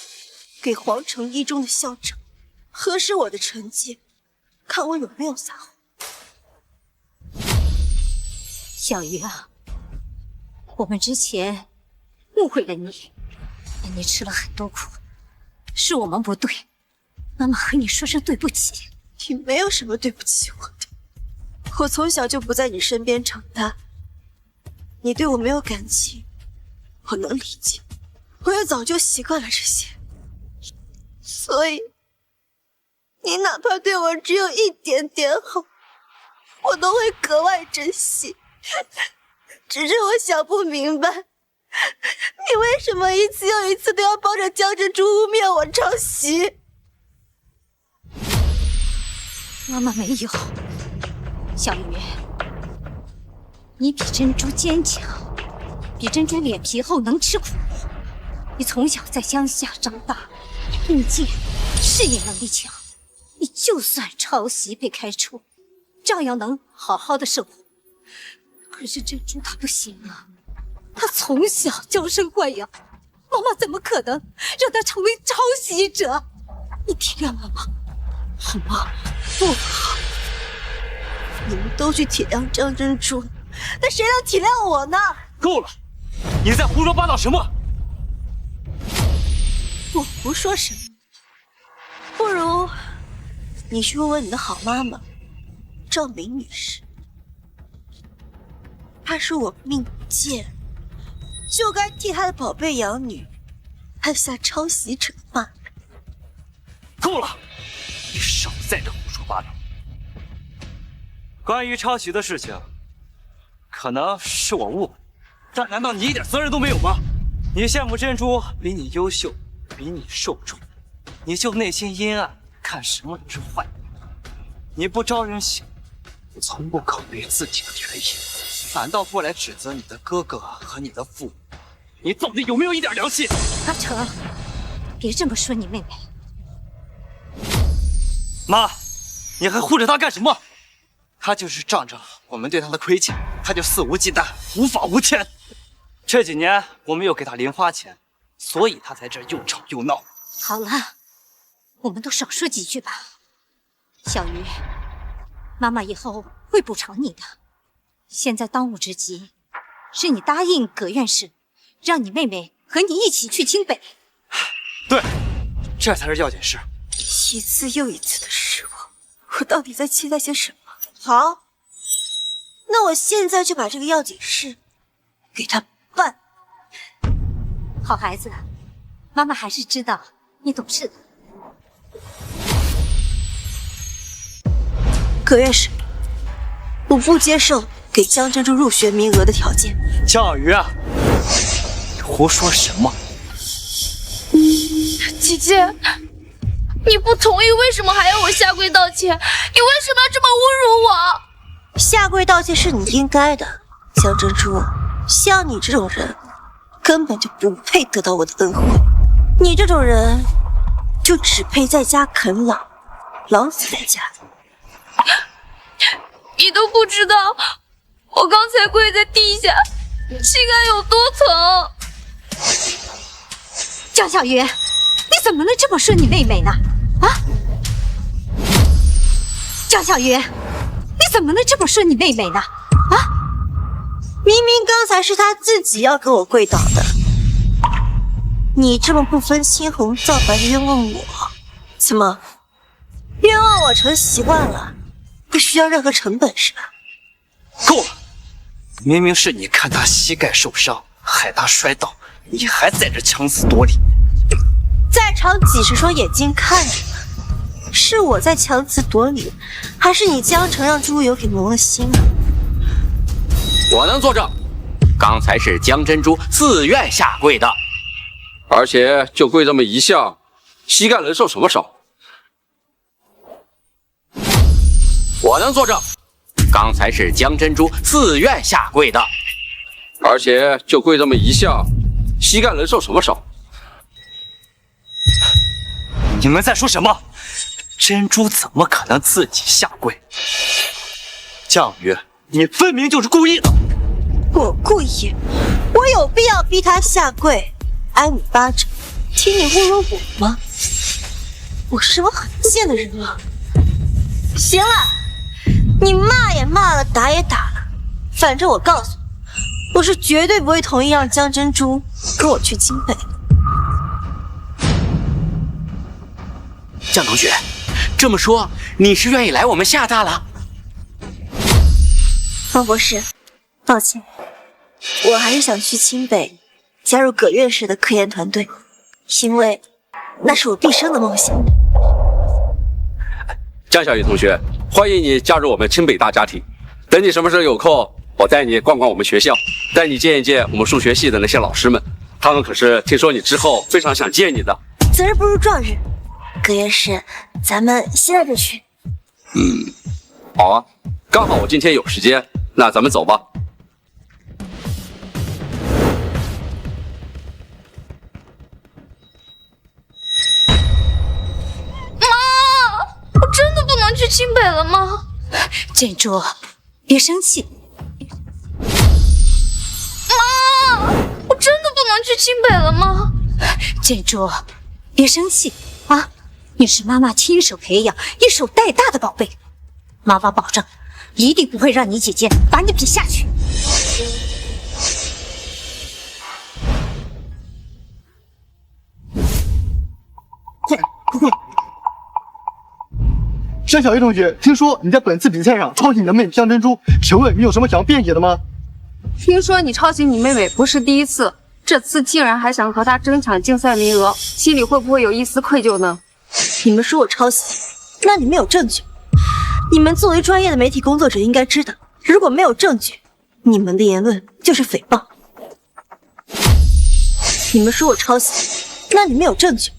给皇城一中的校长，核实我的成绩，看我有没有撒谎。小鱼啊，我们之前误会了你，让你吃了很多苦，是我们不对，妈妈和你说声对不起。你没有什么对不起我的，我从小就不在你身边长大，你对我没有感情，我能理解，我也早就习惯了这些，所以你哪怕对我只有一点点好，我都会格外珍惜。只是我想不明白，你为什么一次又一次都要帮着江珍珠污蔑我抄袭？妈妈没有，小鱼，你比珍珠坚强，比珍珠脸皮厚，能吃苦。你从小在乡下长大，硬劲，适应能力强，你就算抄袭被开除，照样能好好的生活。可是珍珠她不行啊，她从小娇生惯养，妈妈怎么可能让她成为抄袭者？你体谅妈妈好吗？不好，你们都去体谅张珍珠，那谁能体谅我呢？够了！你在胡说八道什么？我胡说什么？不如你去问问你的好妈妈赵明女士，她说我命不贱，就该替她的宝贝养女按下抄袭惩罚。够了！你少在这胡说八道。关于抄袭的事情，可能是我误会，但难道你一点责任都没有吗？你羡慕珍珠比你优秀，比你受宠，你就内心阴暗，看什么都是坏。你不招人喜，从不考虑自己的权益，反倒过来指责你的哥哥和你的父母，你到底有没有一点良心？阿成，别这么说你妹妹。妈，你还护着她干什么？她就是仗着我们对她的亏欠，她就肆无忌惮、无法无天。这几年我没有给她零花钱，所以她在这又吵又闹。好了，我们都少说几句吧。小鱼，妈妈以后会补偿你的。现在当务之急是你答应葛院士，让你妹妹和你一起去清北。对，这才是要紧事。一次又一次的失望，我到底在期待些什么？好，那我现在就把这个要紧事给他办。好孩子，妈妈还是知道你懂事的。葛院士，我不接受给江珍珠入学名额的条件。江小鱼啊，你胡说什么？姐姐，你不同意，为什么还要我下跪道歉？你为什么要这么侮辱我？下跪道歉是你应该的，江珍珠，像你这种人根本就不配得到我的恩惠。你这种人就只配在家啃老，老死在家。你都不知道我刚才跪在地下，膝盖有多疼。江小鱼，你怎么能这么说你妹妹呢？啊，江小鱼，你怎么能这么说你妹妹呢？啊，明明刚才是她自己要给我跪倒的，你这么不分青红皂白的冤枉我，怎么冤枉我成习惯了，不需要任何成本是吧？够了！明明是你看她膝盖受伤，害她摔倒，你还在这强词夺理。在场几十双眼睛看着呢，是我在强词夺理，还是你江城让朱由给蒙了心啊？我能作证，刚才是江珍珠自愿下跪的，而且就跪这么一下，膝盖能受什么伤？我能作证，刚才是江珍珠自愿下跪的，而且就跪这么一下，膝盖能受什么伤？你们在说什么？珍珠怎么可能自己下跪？江宇，你分明就是故意的。我故意？我有必要逼他下跪，挨你巴掌，听你侮辱我吗？我是什么很贱的人吗？行了，你骂也骂了，打也打了，反正我告诉你，我是绝对不会同意让江珍珠跟我去清北的。江同学，这么说你是愿意来我们厦大了？方博士，抱歉，我还是想去清北加入葛院士的科研团队，因为那是我毕生的梦想。江小雨同学，欢迎你加入我们清北大家庭。等你什么时候有空，我带你逛逛我们学校，带你见一见我们数学系的那些老师们，他们可是听说你之后非常想见你的。择日不如撞日，葛院士，咱们现在就去。好啊，刚好我今天有时间，那咱们走吧。我真的不能去清北了吗？珍珠，别生气。妈，我真的不能去清北了吗？珍珠，别生气啊！你是妈妈亲手培养、一手带大的宝贝，妈妈保证，一定不会让你姐姐把你比下去。快！江小鱼同学，听说你在本次比赛上抄袭你的妹妹江珍珠，请问你有什么想要辩解的吗？听说你抄袭你妹妹不是第一次，这次竟然还想和她争抢竞赛名额，心里会不会有一丝愧疚呢？你们说我抄袭，那你们有证据？你们作为专业的媒体工作者应该知道，如果没有证据，你们的言论就是诽谤。你们说我抄袭，那你们有证据？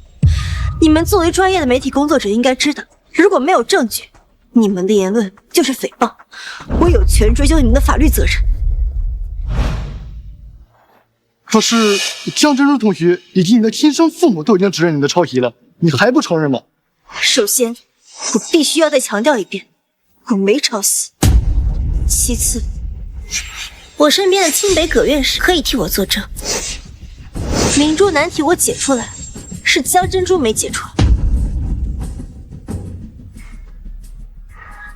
你们作为专业的媒体工作者应该知道，如果没有证据，你们的言论就是诽谤，我有权追究你们的法律责任。可是江珍珠同学以及你的亲生父母都已经指认你的抄袭了，你还不承认吗？首先，我必须要再强调一遍，我没抄袭。其次，我身边的清北葛院士可以替我作证，明珠难题我解出来，是江珍珠没解出来。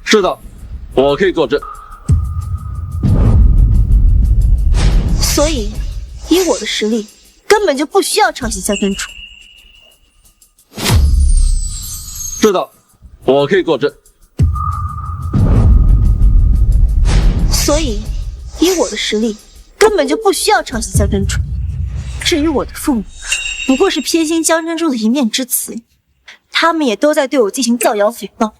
是的，我可以作证。所以，以我的实力，根本就不需要抄袭江珍珠。是的，我可以作证。所以，以我的实力，根本就不需要抄袭江珍珠。至于我的父母，不过是偏心江珍珠的一面之词，他们也都在对我进行造谣诽谤，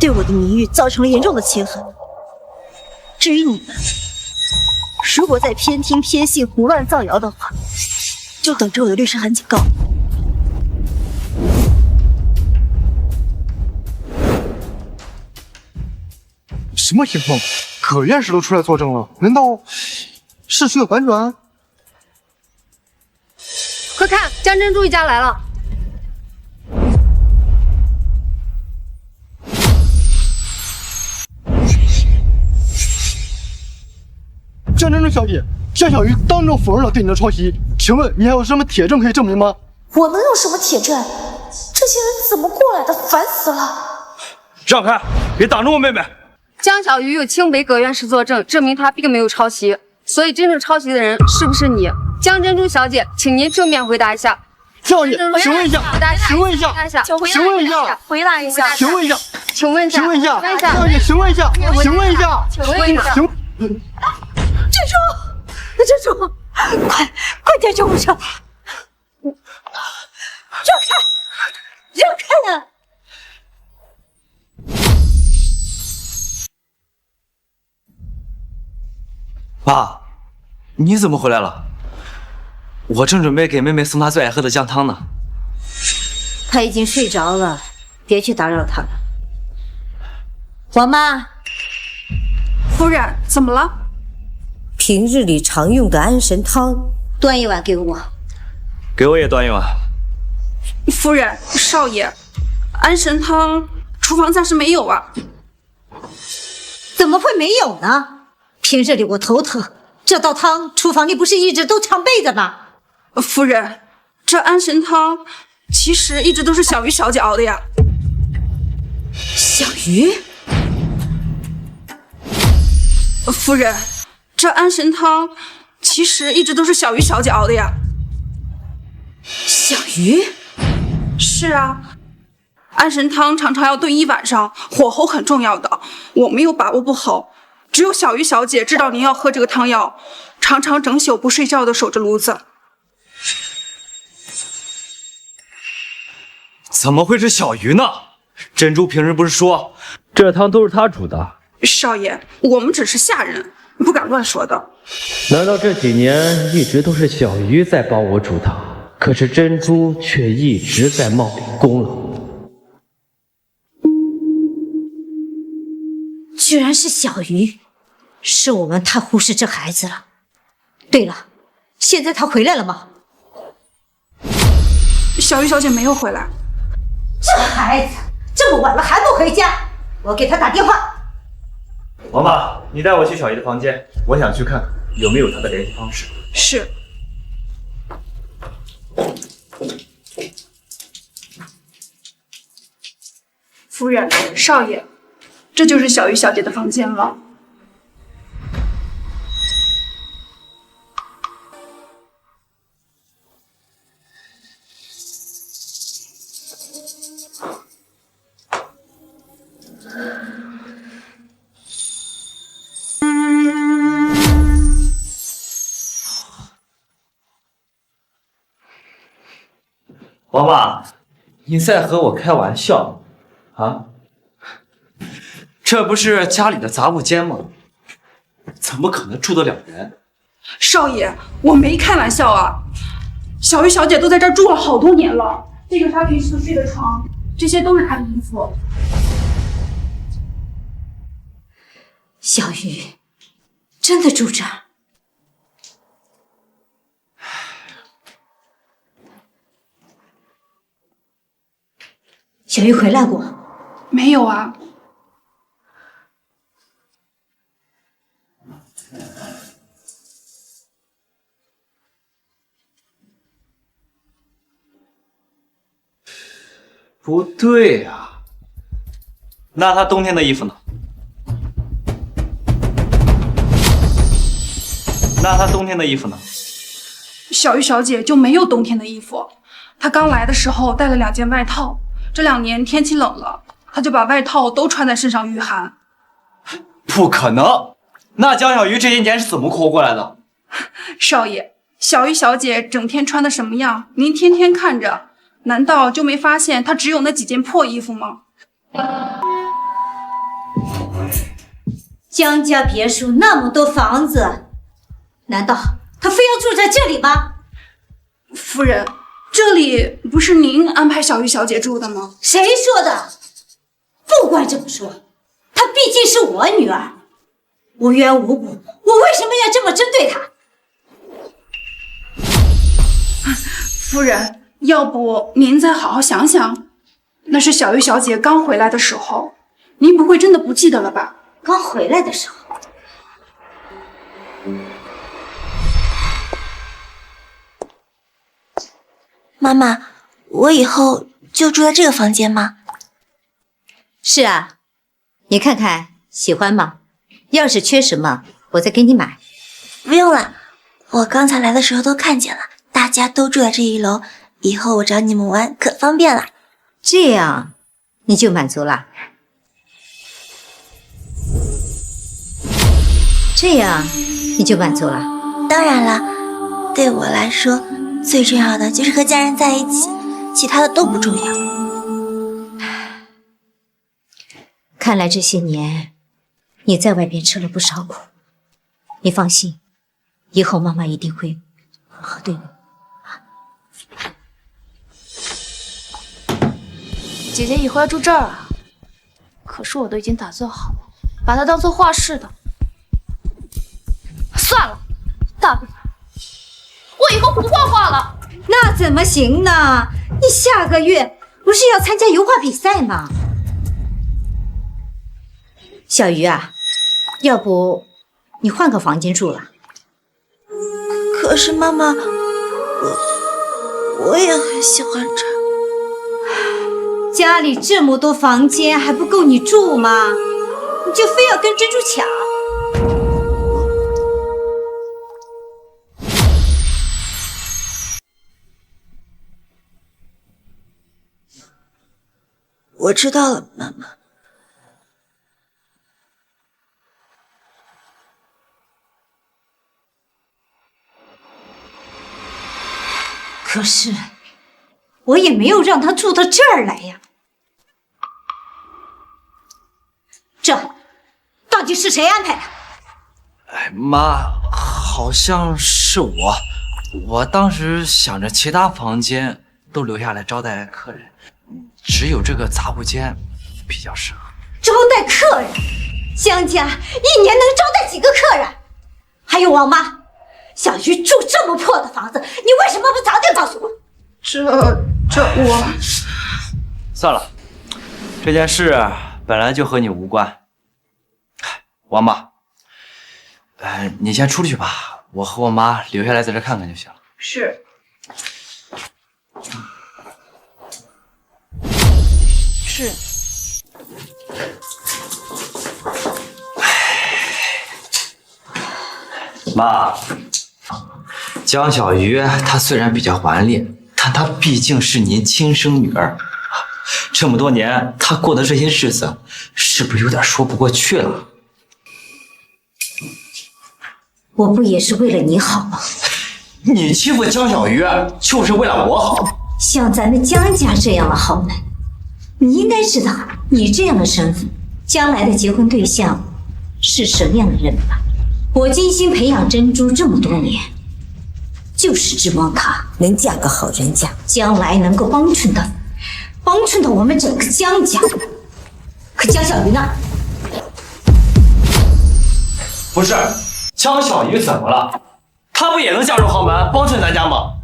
对我的名誉造成了严重的侵害。至于你们，如果再偏听偏信、胡乱造谣的话，就等着我的律师函警告。什么情况？葛院士都出来作证了，难道事情有反转？快看，江珍珠一家来了！江珍珠小姐，江小鱼当众否认了对你的抄袭，请问你还有什么铁证可以证明吗？我能有什么铁证？这些人怎么过来的？烦死了！让开，别挡着我妹妹！江小鱼有清北葛院士作证，证明他并没有抄袭，所以真正抄袭的人是不是你？江珍珠小姐，请您正面回答一下。少爷，请问一下，请问一下，请问一下，回答一下，请问一下，请问一下，请问一下，少爷，请问一下，请问一下，请问一下，请。珍珠，快点救护车！让开，让开啊！爸，你怎么回来了？我正准备给妹妹送她最爱喝的姜汤呢。她已经睡着了，别去打扰她了。王妈，夫人，怎么了？平日里常用的安神汤，端一碗给我。给我也端一碗。夫人，少爷，安神汤厨房暂时没有啊。怎么会没有呢？平日里我头疼，这道汤厨房里不是一直都常备的吗？夫人，这安神汤其实一直都是小鱼小姐熬的呀。小鱼？夫人，这安神汤其实一直都是小鱼小姐熬的呀。小鱼？是啊，安神汤常常要炖一晚上，火候很重要的，我没有把握不好。只有小鱼小姐知道您要喝这个汤药，常常整宿不睡觉的守着炉子。怎么会是小鱼呢？珍珠平时不是说这汤都是她煮的？少爷，我们只是下人，不敢乱说的。难道这几年一直都是小鱼在帮我煮汤，可是珍珠却一直在冒领功劳？居然是小鱼，是我们太忽视这孩子了。对了，现在他回来了吗？小鱼小姐没有回来。这孩子这么晚了还不回家，我给他打电话。王妈，你带我去小姨的房间，我想去看看有没有她的联系方式。是。夫人，少爷，这就是小鱼小姐的房间了。王妈，你在和我开玩笑啊？这不是家里的杂物间吗？怎么可能住得了人？少爷，我没开玩笑啊！小玉小姐都在这儿住了好多年了，这个她平时睡的床，这些都是她的衣服。小玉真的住这儿？小玉回来过？没有啊。不对呀，那她冬天的衣服呢？那她冬天的衣服呢？小玉小姐就没有冬天的衣服，她刚来的时候带了2件外套。这2年天气冷了，他就把外套都穿在身上御寒。不可能！那江小鱼这些年是怎么活过来的？少爷，小玉小姐整天穿的什么样，您天天看着，难道就没发现她只有那几件破衣服吗？江家别墅那么多房子，难道她非要住在这里吗？夫人，这里不是您安排小玉小姐住的吗？谁说的？不管怎么说，她毕竟是我女儿，无缘无故，我为什么要这么针对她？夫人，要不您再好好想想，那是小玉小姐刚回来的时候，您不会真的不记得了吧？刚回来的时候。妈妈，我以后就住在这个房间吗？是啊，你看看喜欢吗？要是缺什么，我再给你买。不用了，我刚才来的时候都看见了，大家都住在这1楼，以后我找你们玩可方便了。这样你就满足了？这样你就满足了？当然了，对我来说，最重要的就是和家人在一起，其他的都不重要。看来这些年你在外边吃了不少苦，你放心，以后妈妈一定会好好对你。姐姐以后要住这儿啊？可是我都已经打算好了，把它当做画室的。算了，大不了我以后不画画了。那怎么行呢？你下个月不是要参加油画比赛吗？小鱼啊，要不你换个房间住了？可是妈妈，我也很喜欢这儿。家里这么多房间还不够你住吗？你就非要跟珍珠抢？我知道了，妈妈。可是我也没有让他住到这儿来呀。这到底是谁安排的？哎妈，好像是我。我当时想着其他房间都留下来招待客人，只有这个杂物间比较适合。招待客人？江家一年能招待几个客人？还有王妈。小鱼住这么破的房子，你为什么不早点告诉我？这我算了，这件事本来就和你无关。王妈，你先出去吧，我和我妈留下来在这看看就行了。是。是。妈。江小鱼她虽然比较顽劣，但她毕竟是您亲生女儿，这么多年他过的这些日子，是不是有点说不过去了？我不也是为了你好吗？你欺负江小鱼，就是为了我好。像咱们江家这样的豪门，你应该知道，你这样的身份，将来的结婚对象是什么样的人吧？我精心培养珍珠这么多年，就是指望她能嫁个好人家，将来能够帮衬到我们整个江家。可江小鱼呢？不是，江小鱼怎么了？她不也能嫁入豪门，帮衬咱家吗？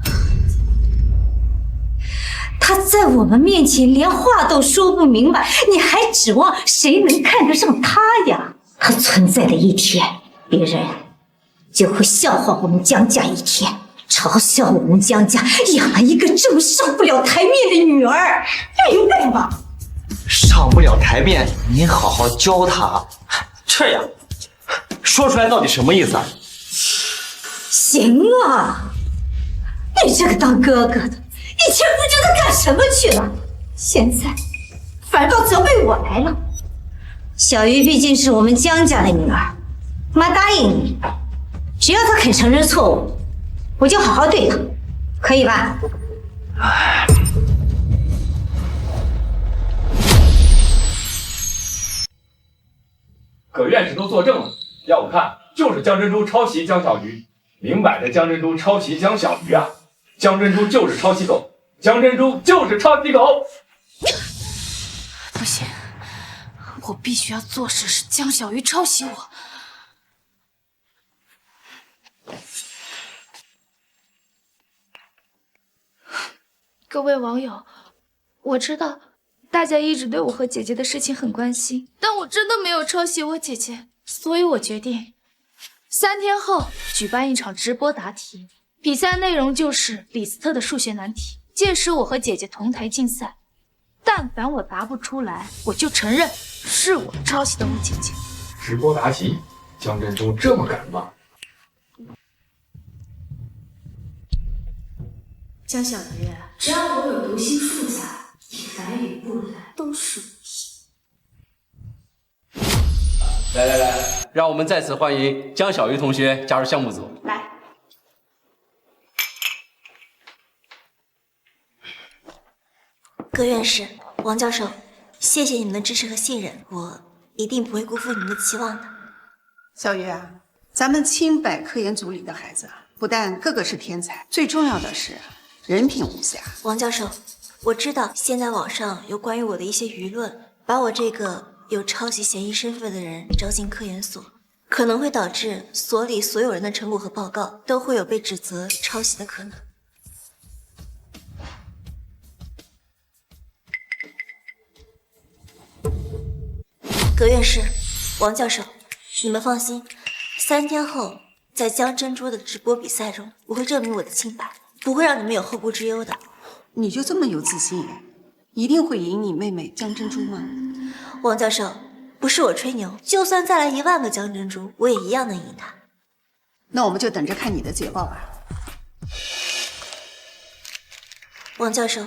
她在我们面前连话都说不明白，你还指望谁能看得上她呀？她存在的一天，别人就会笑话我们江家一天，嘲笑我们江家养了一个这么上不了台面的女儿，明白吗？上不了台面，你好好教她。这样，说出来到底什么意思啊？行啊，你这个当哥哥的，以前不知道干什么去了，现在反倒责备我来了。小鱼毕竟是我们江家的女儿，妈答应你，只要她肯承认错误，我就好好对她，可以吧？葛院士都作证了，要我看就是江珍珠抄袭江小鱼，明摆着江珍珠抄袭江小鱼啊！江珍珠就是抄袭狗，江珍珠就是抄袭狗！不行，我必须要做事使江小鱼抄袭我。各位网友，我知道大家一直对我和姐姐的事情很关心，但我真的没有抄袭我姐姐，所以我决定3天后举办一场直播答题，比赛内容就是李斯特的数学难题，届时我和姐姐同台竞赛，但凡我答不出来，我就承认是我抄袭的我姐姐。直播答题，江珍珠这么敢吗？江小鱼，只要我有读心术在，你来与不来都是无益。来，让我们再次欢迎江小鱼同学加入项目组。来，葛院士、王教授，谢谢你们的支持和信任，我一定不会辜负你们的期望的。小鱼啊，咱们清北科研组里的孩子不但个个是天才，最重要的是人品无瑕。王教授，我知道现在网上有关于我的一些舆论，把我这个有抄袭嫌疑身份的人招进科研所，可能会导致所里所有人的成果和报告都会有被指责抄袭的可能。葛院士、王教授，你们放心，3天后在江珍珠的直播比赛中，我会证明我的清白，不会让你们有后顾之忧的。你就这么有自信，一定会赢你妹妹江珍珠吗？王教授，不是我吹牛，就算再来1万个江珍珠，我也一样能赢她。那我们就等着看你的捷报吧。王教授，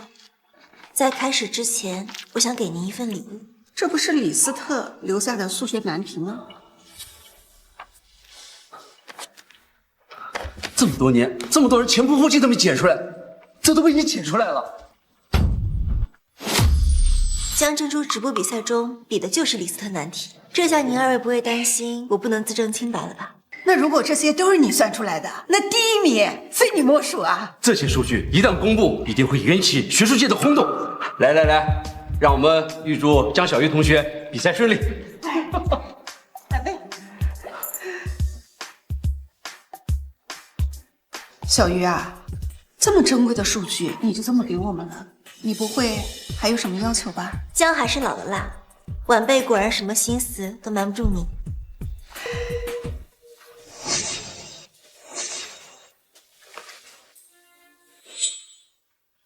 在开始之前，我想给您一份礼物。这不是李斯特留下的数学难题吗？这么多年，这么多人前仆后继都没解出来，这都被你解出来了。江珍珠直播比赛中比的就是李斯特难题，这下您2位不会担心我不能自证清白了吧？那如果这些都是你算出来的，那第1名非你莫属啊！这些数据一旦公布，一定会引起学术界的轰动。来，让我们预祝江小鱼同学比赛顺利。小鱼啊，这么珍贵的数据你就这么给我们了，你不会还有什么要求吧？姜还是老的辣，晚辈果然什么心思都瞒不住你。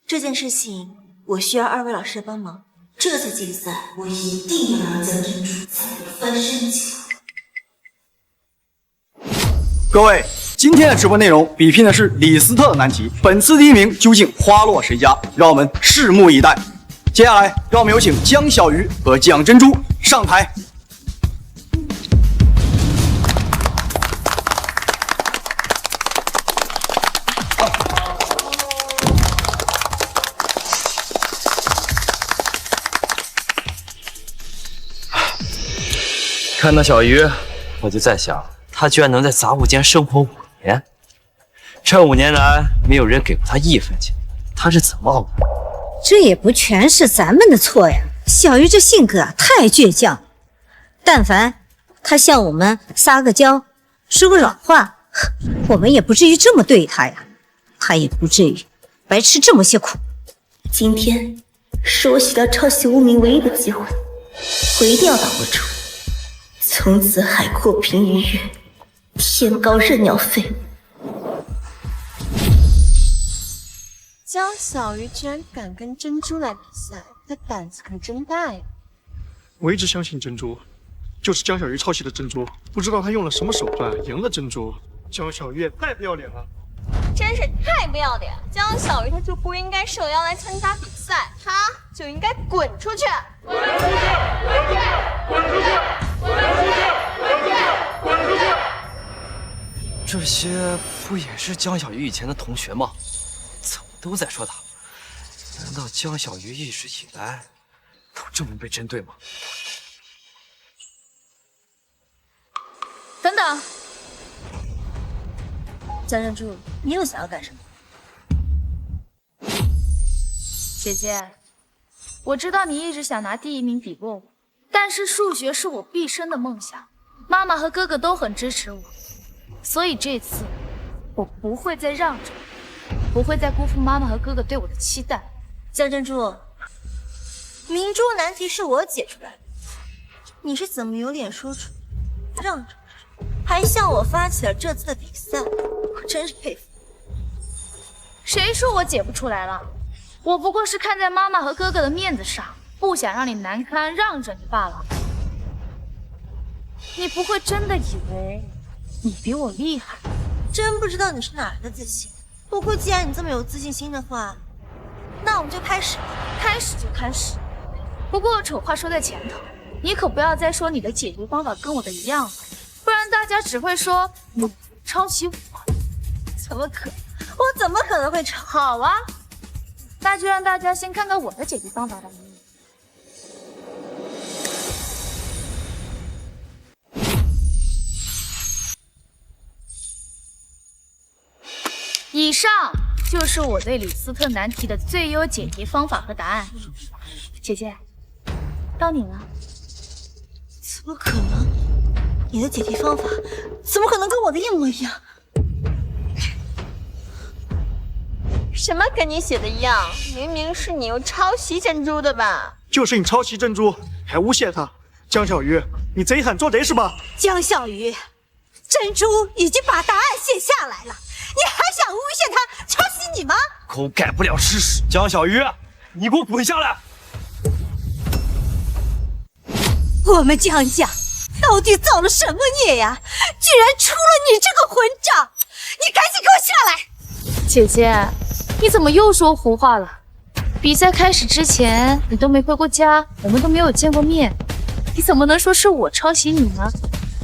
这件事情我需要2位老师的帮忙，这次竞赛我一定要让江珍珠才能翻身起来。各位，今天的直播内容比拼的是李斯特难题，本次第1名究竟花落谁家？让我们拭目以待。接下来，让我们有请江小鱼和蒋珍珠上台。看到小鱼，我就在想，他居然能在杂物间生活5年，这5年来没有人给过他1分钱，他是怎么熬的？这也不全是咱们的错呀。小鱼这性格啊，太倔强了。但凡他向我们撒个娇，说个软话，我们也不至于这么对他呀。他也不至于白吃这么些苦。今天是我洗掉抄袭污名唯一的机会，我一定要把握住。从此海阔凭鱼跃，天高任鸟飞。江小鱼居然敢跟珍珠来比赛，他胆子可真大呀！我一直相信珍珠就是江小鱼抄袭的珍珠，不知道他用了什么手段赢了珍珠。江小鱼也太不要脸了，真是太不要脸！江小鱼他就不应该受邀来参加比赛，他就应该滚出去！滚出去！滚出去！滚出去！滚出去！滚出去！这些不也是江小鱼以前的同学吗？怎么都在说他？难道江小鱼一直以来都这么被针对吗？等等，江珍珠，你又想要干什么？姐姐，我知道你一直想拿第1名比过我，但是数学是我毕生的梦想，妈妈和哥哥都很支持我，所以这次我不会再让着，不会再辜负妈妈和哥哥对我的期待。江珍珠，明珠难题是我解出来的，你是怎么有脸说出让着，还向我发起了这次的比赛？我真是佩服。谁说我解不出来了？我不过是看在妈妈和哥哥的面子上，不想让你难堪，让着你罢了。你不会真的以为你比我厉害？真不知道你是哪来的自信。不过既然你这么有自信心的话，那我们就开始吧。开始就开始。不过丑话说在前头，你可不要再说你的解决方法跟我的一样了，不然大家只会说你抄袭我。怎么可能？我怎么可能会抄？好啊，那就让大家先看看我的解决方法吧。以上就是我对李斯特难题的最优解题方法和答案。姐姐，到你了。怎么可能？你的解题方法怎么可能跟我的一模一样？什么跟你写的一样？明明是你又抄袭珍珠的吧？就是你抄袭珍珠，还诬陷他。江小鱼，你贼喊捉贼是吧？江小鱼，珍珠已经把答案写下来了，你还想诬陷他抄袭你吗？口改不了事实。江小鱼，你给我滚下来！我们江家到底造了什么孽呀？居然出了你这个混账！你赶紧给我下来！姐姐，你怎么又说胡话了？比赛开始之前你都没回过家，我们都没有见过面，你怎么能说是我抄袭你呢？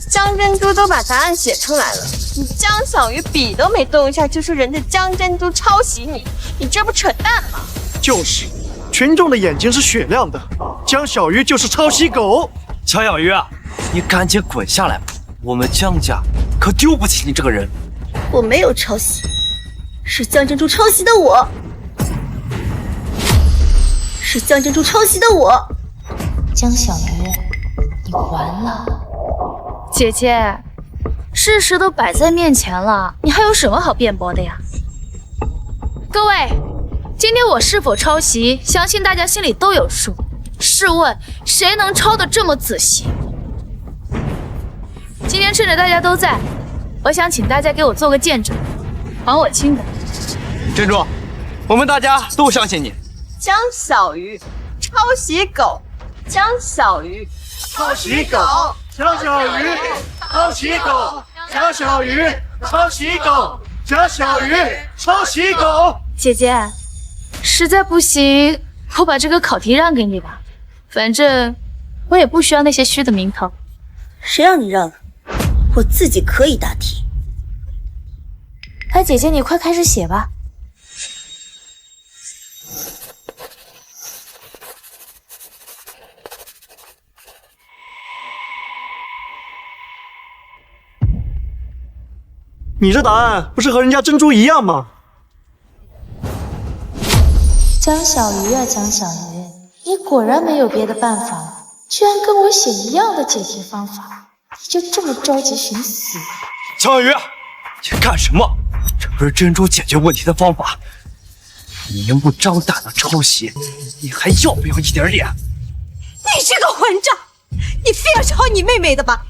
江珍珠都把答案写出来了，你江小鱼笔都没动一下就说人家江珍珠抄袭你，你这不扯淡吗？就是，群众的眼睛是雪亮的，江小鱼就是抄袭狗。江小鱼，你赶紧滚下来吧，我们江家可丢不起你这个人。我没有抄袭，是江珍珠抄袭的我，是江珍珠抄袭的我。江小鱼，你完了。姐姐，事实都摆在面前了，你还有什么好辩驳的呀？各位，今天我是否抄袭，相信大家心里都有数。试问，谁能抄得这么仔细？今天趁着大家都在，我想请大家给我做个见证，还我清白。珍珠，我们大家都相信你。江小鱼，抄袭狗！江小鱼，抄袭狗！江小鱼，抄袭狗！江小鱼，抄袭狗！江小鱼，抄袭狗！姐姐，实在不行，我把这个考题让给你吧，反正我也不需要那些虚的名头。谁让你让了？我自己可以答题。哎，姐姐，你快开始写吧。你这答案不是和人家珍珠一样吗？江小鱼啊，江小鱼，你果然没有别的办法了，居然跟我写一样的解题方法，你就这么着急寻死？江小鱼，你干什么？这不是珍珠解决问题的方法，你明目张胆的抄袭，你还要不要一点脸？你这个混账！你非要抄你妹妹的吧？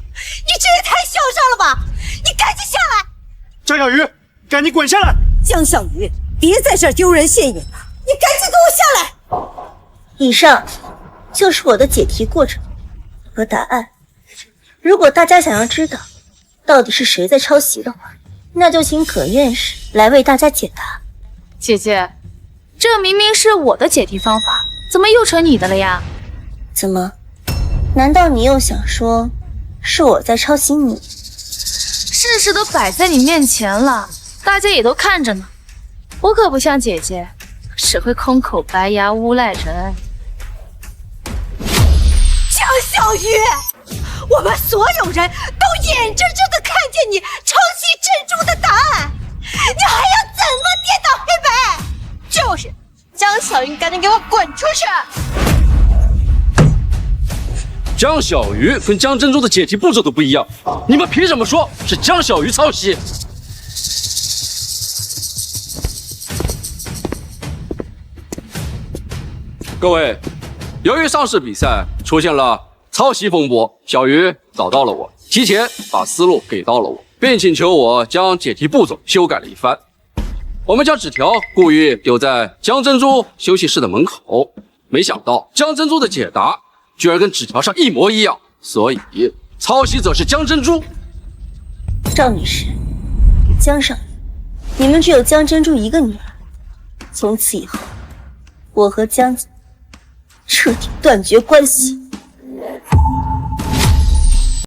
你这也太嚣张了吧！你赶紧下来！江小鱼，赶紧滚下来！江小鱼，别在这儿丢人现眼了，你赶紧给我下来！以上就是我的解题过程和答案。如果大家想要知道到底是谁在抄袭的话，那就请葛院士来为大家解答。姐姐，这明明是我的解题方法，怎么又成你的了呀？怎么？难道你又想说是我在抄袭你？事实都摆在你面前了，大家也都看着呢。我可不像姐姐，只会空口白牙诬赖人。江小鱼，我们所有人都眼睁睁地看见你抄袭珍珠的答案，你还要怎么颠倒黑白？就是，江小鱼，赶紧给我滚出去！江小鱼跟江珍珠的解题步骤都不一样，你们凭什么说是江小鱼抄袭？各位，由于上次比赛出现了抄袭风波，小鱼找到了我，提前把思路给到了我，并请求我将解题步骤修改了一番。我们将纸条故意丢在江珍珠休息室的门口，没想到江珍珠的解答居然跟纸条上一模一样，所以抄袭者是江珍珠。赵女士，江少，你们只有江珍珠一个女儿，从此以后，我和江家彻底断绝关系。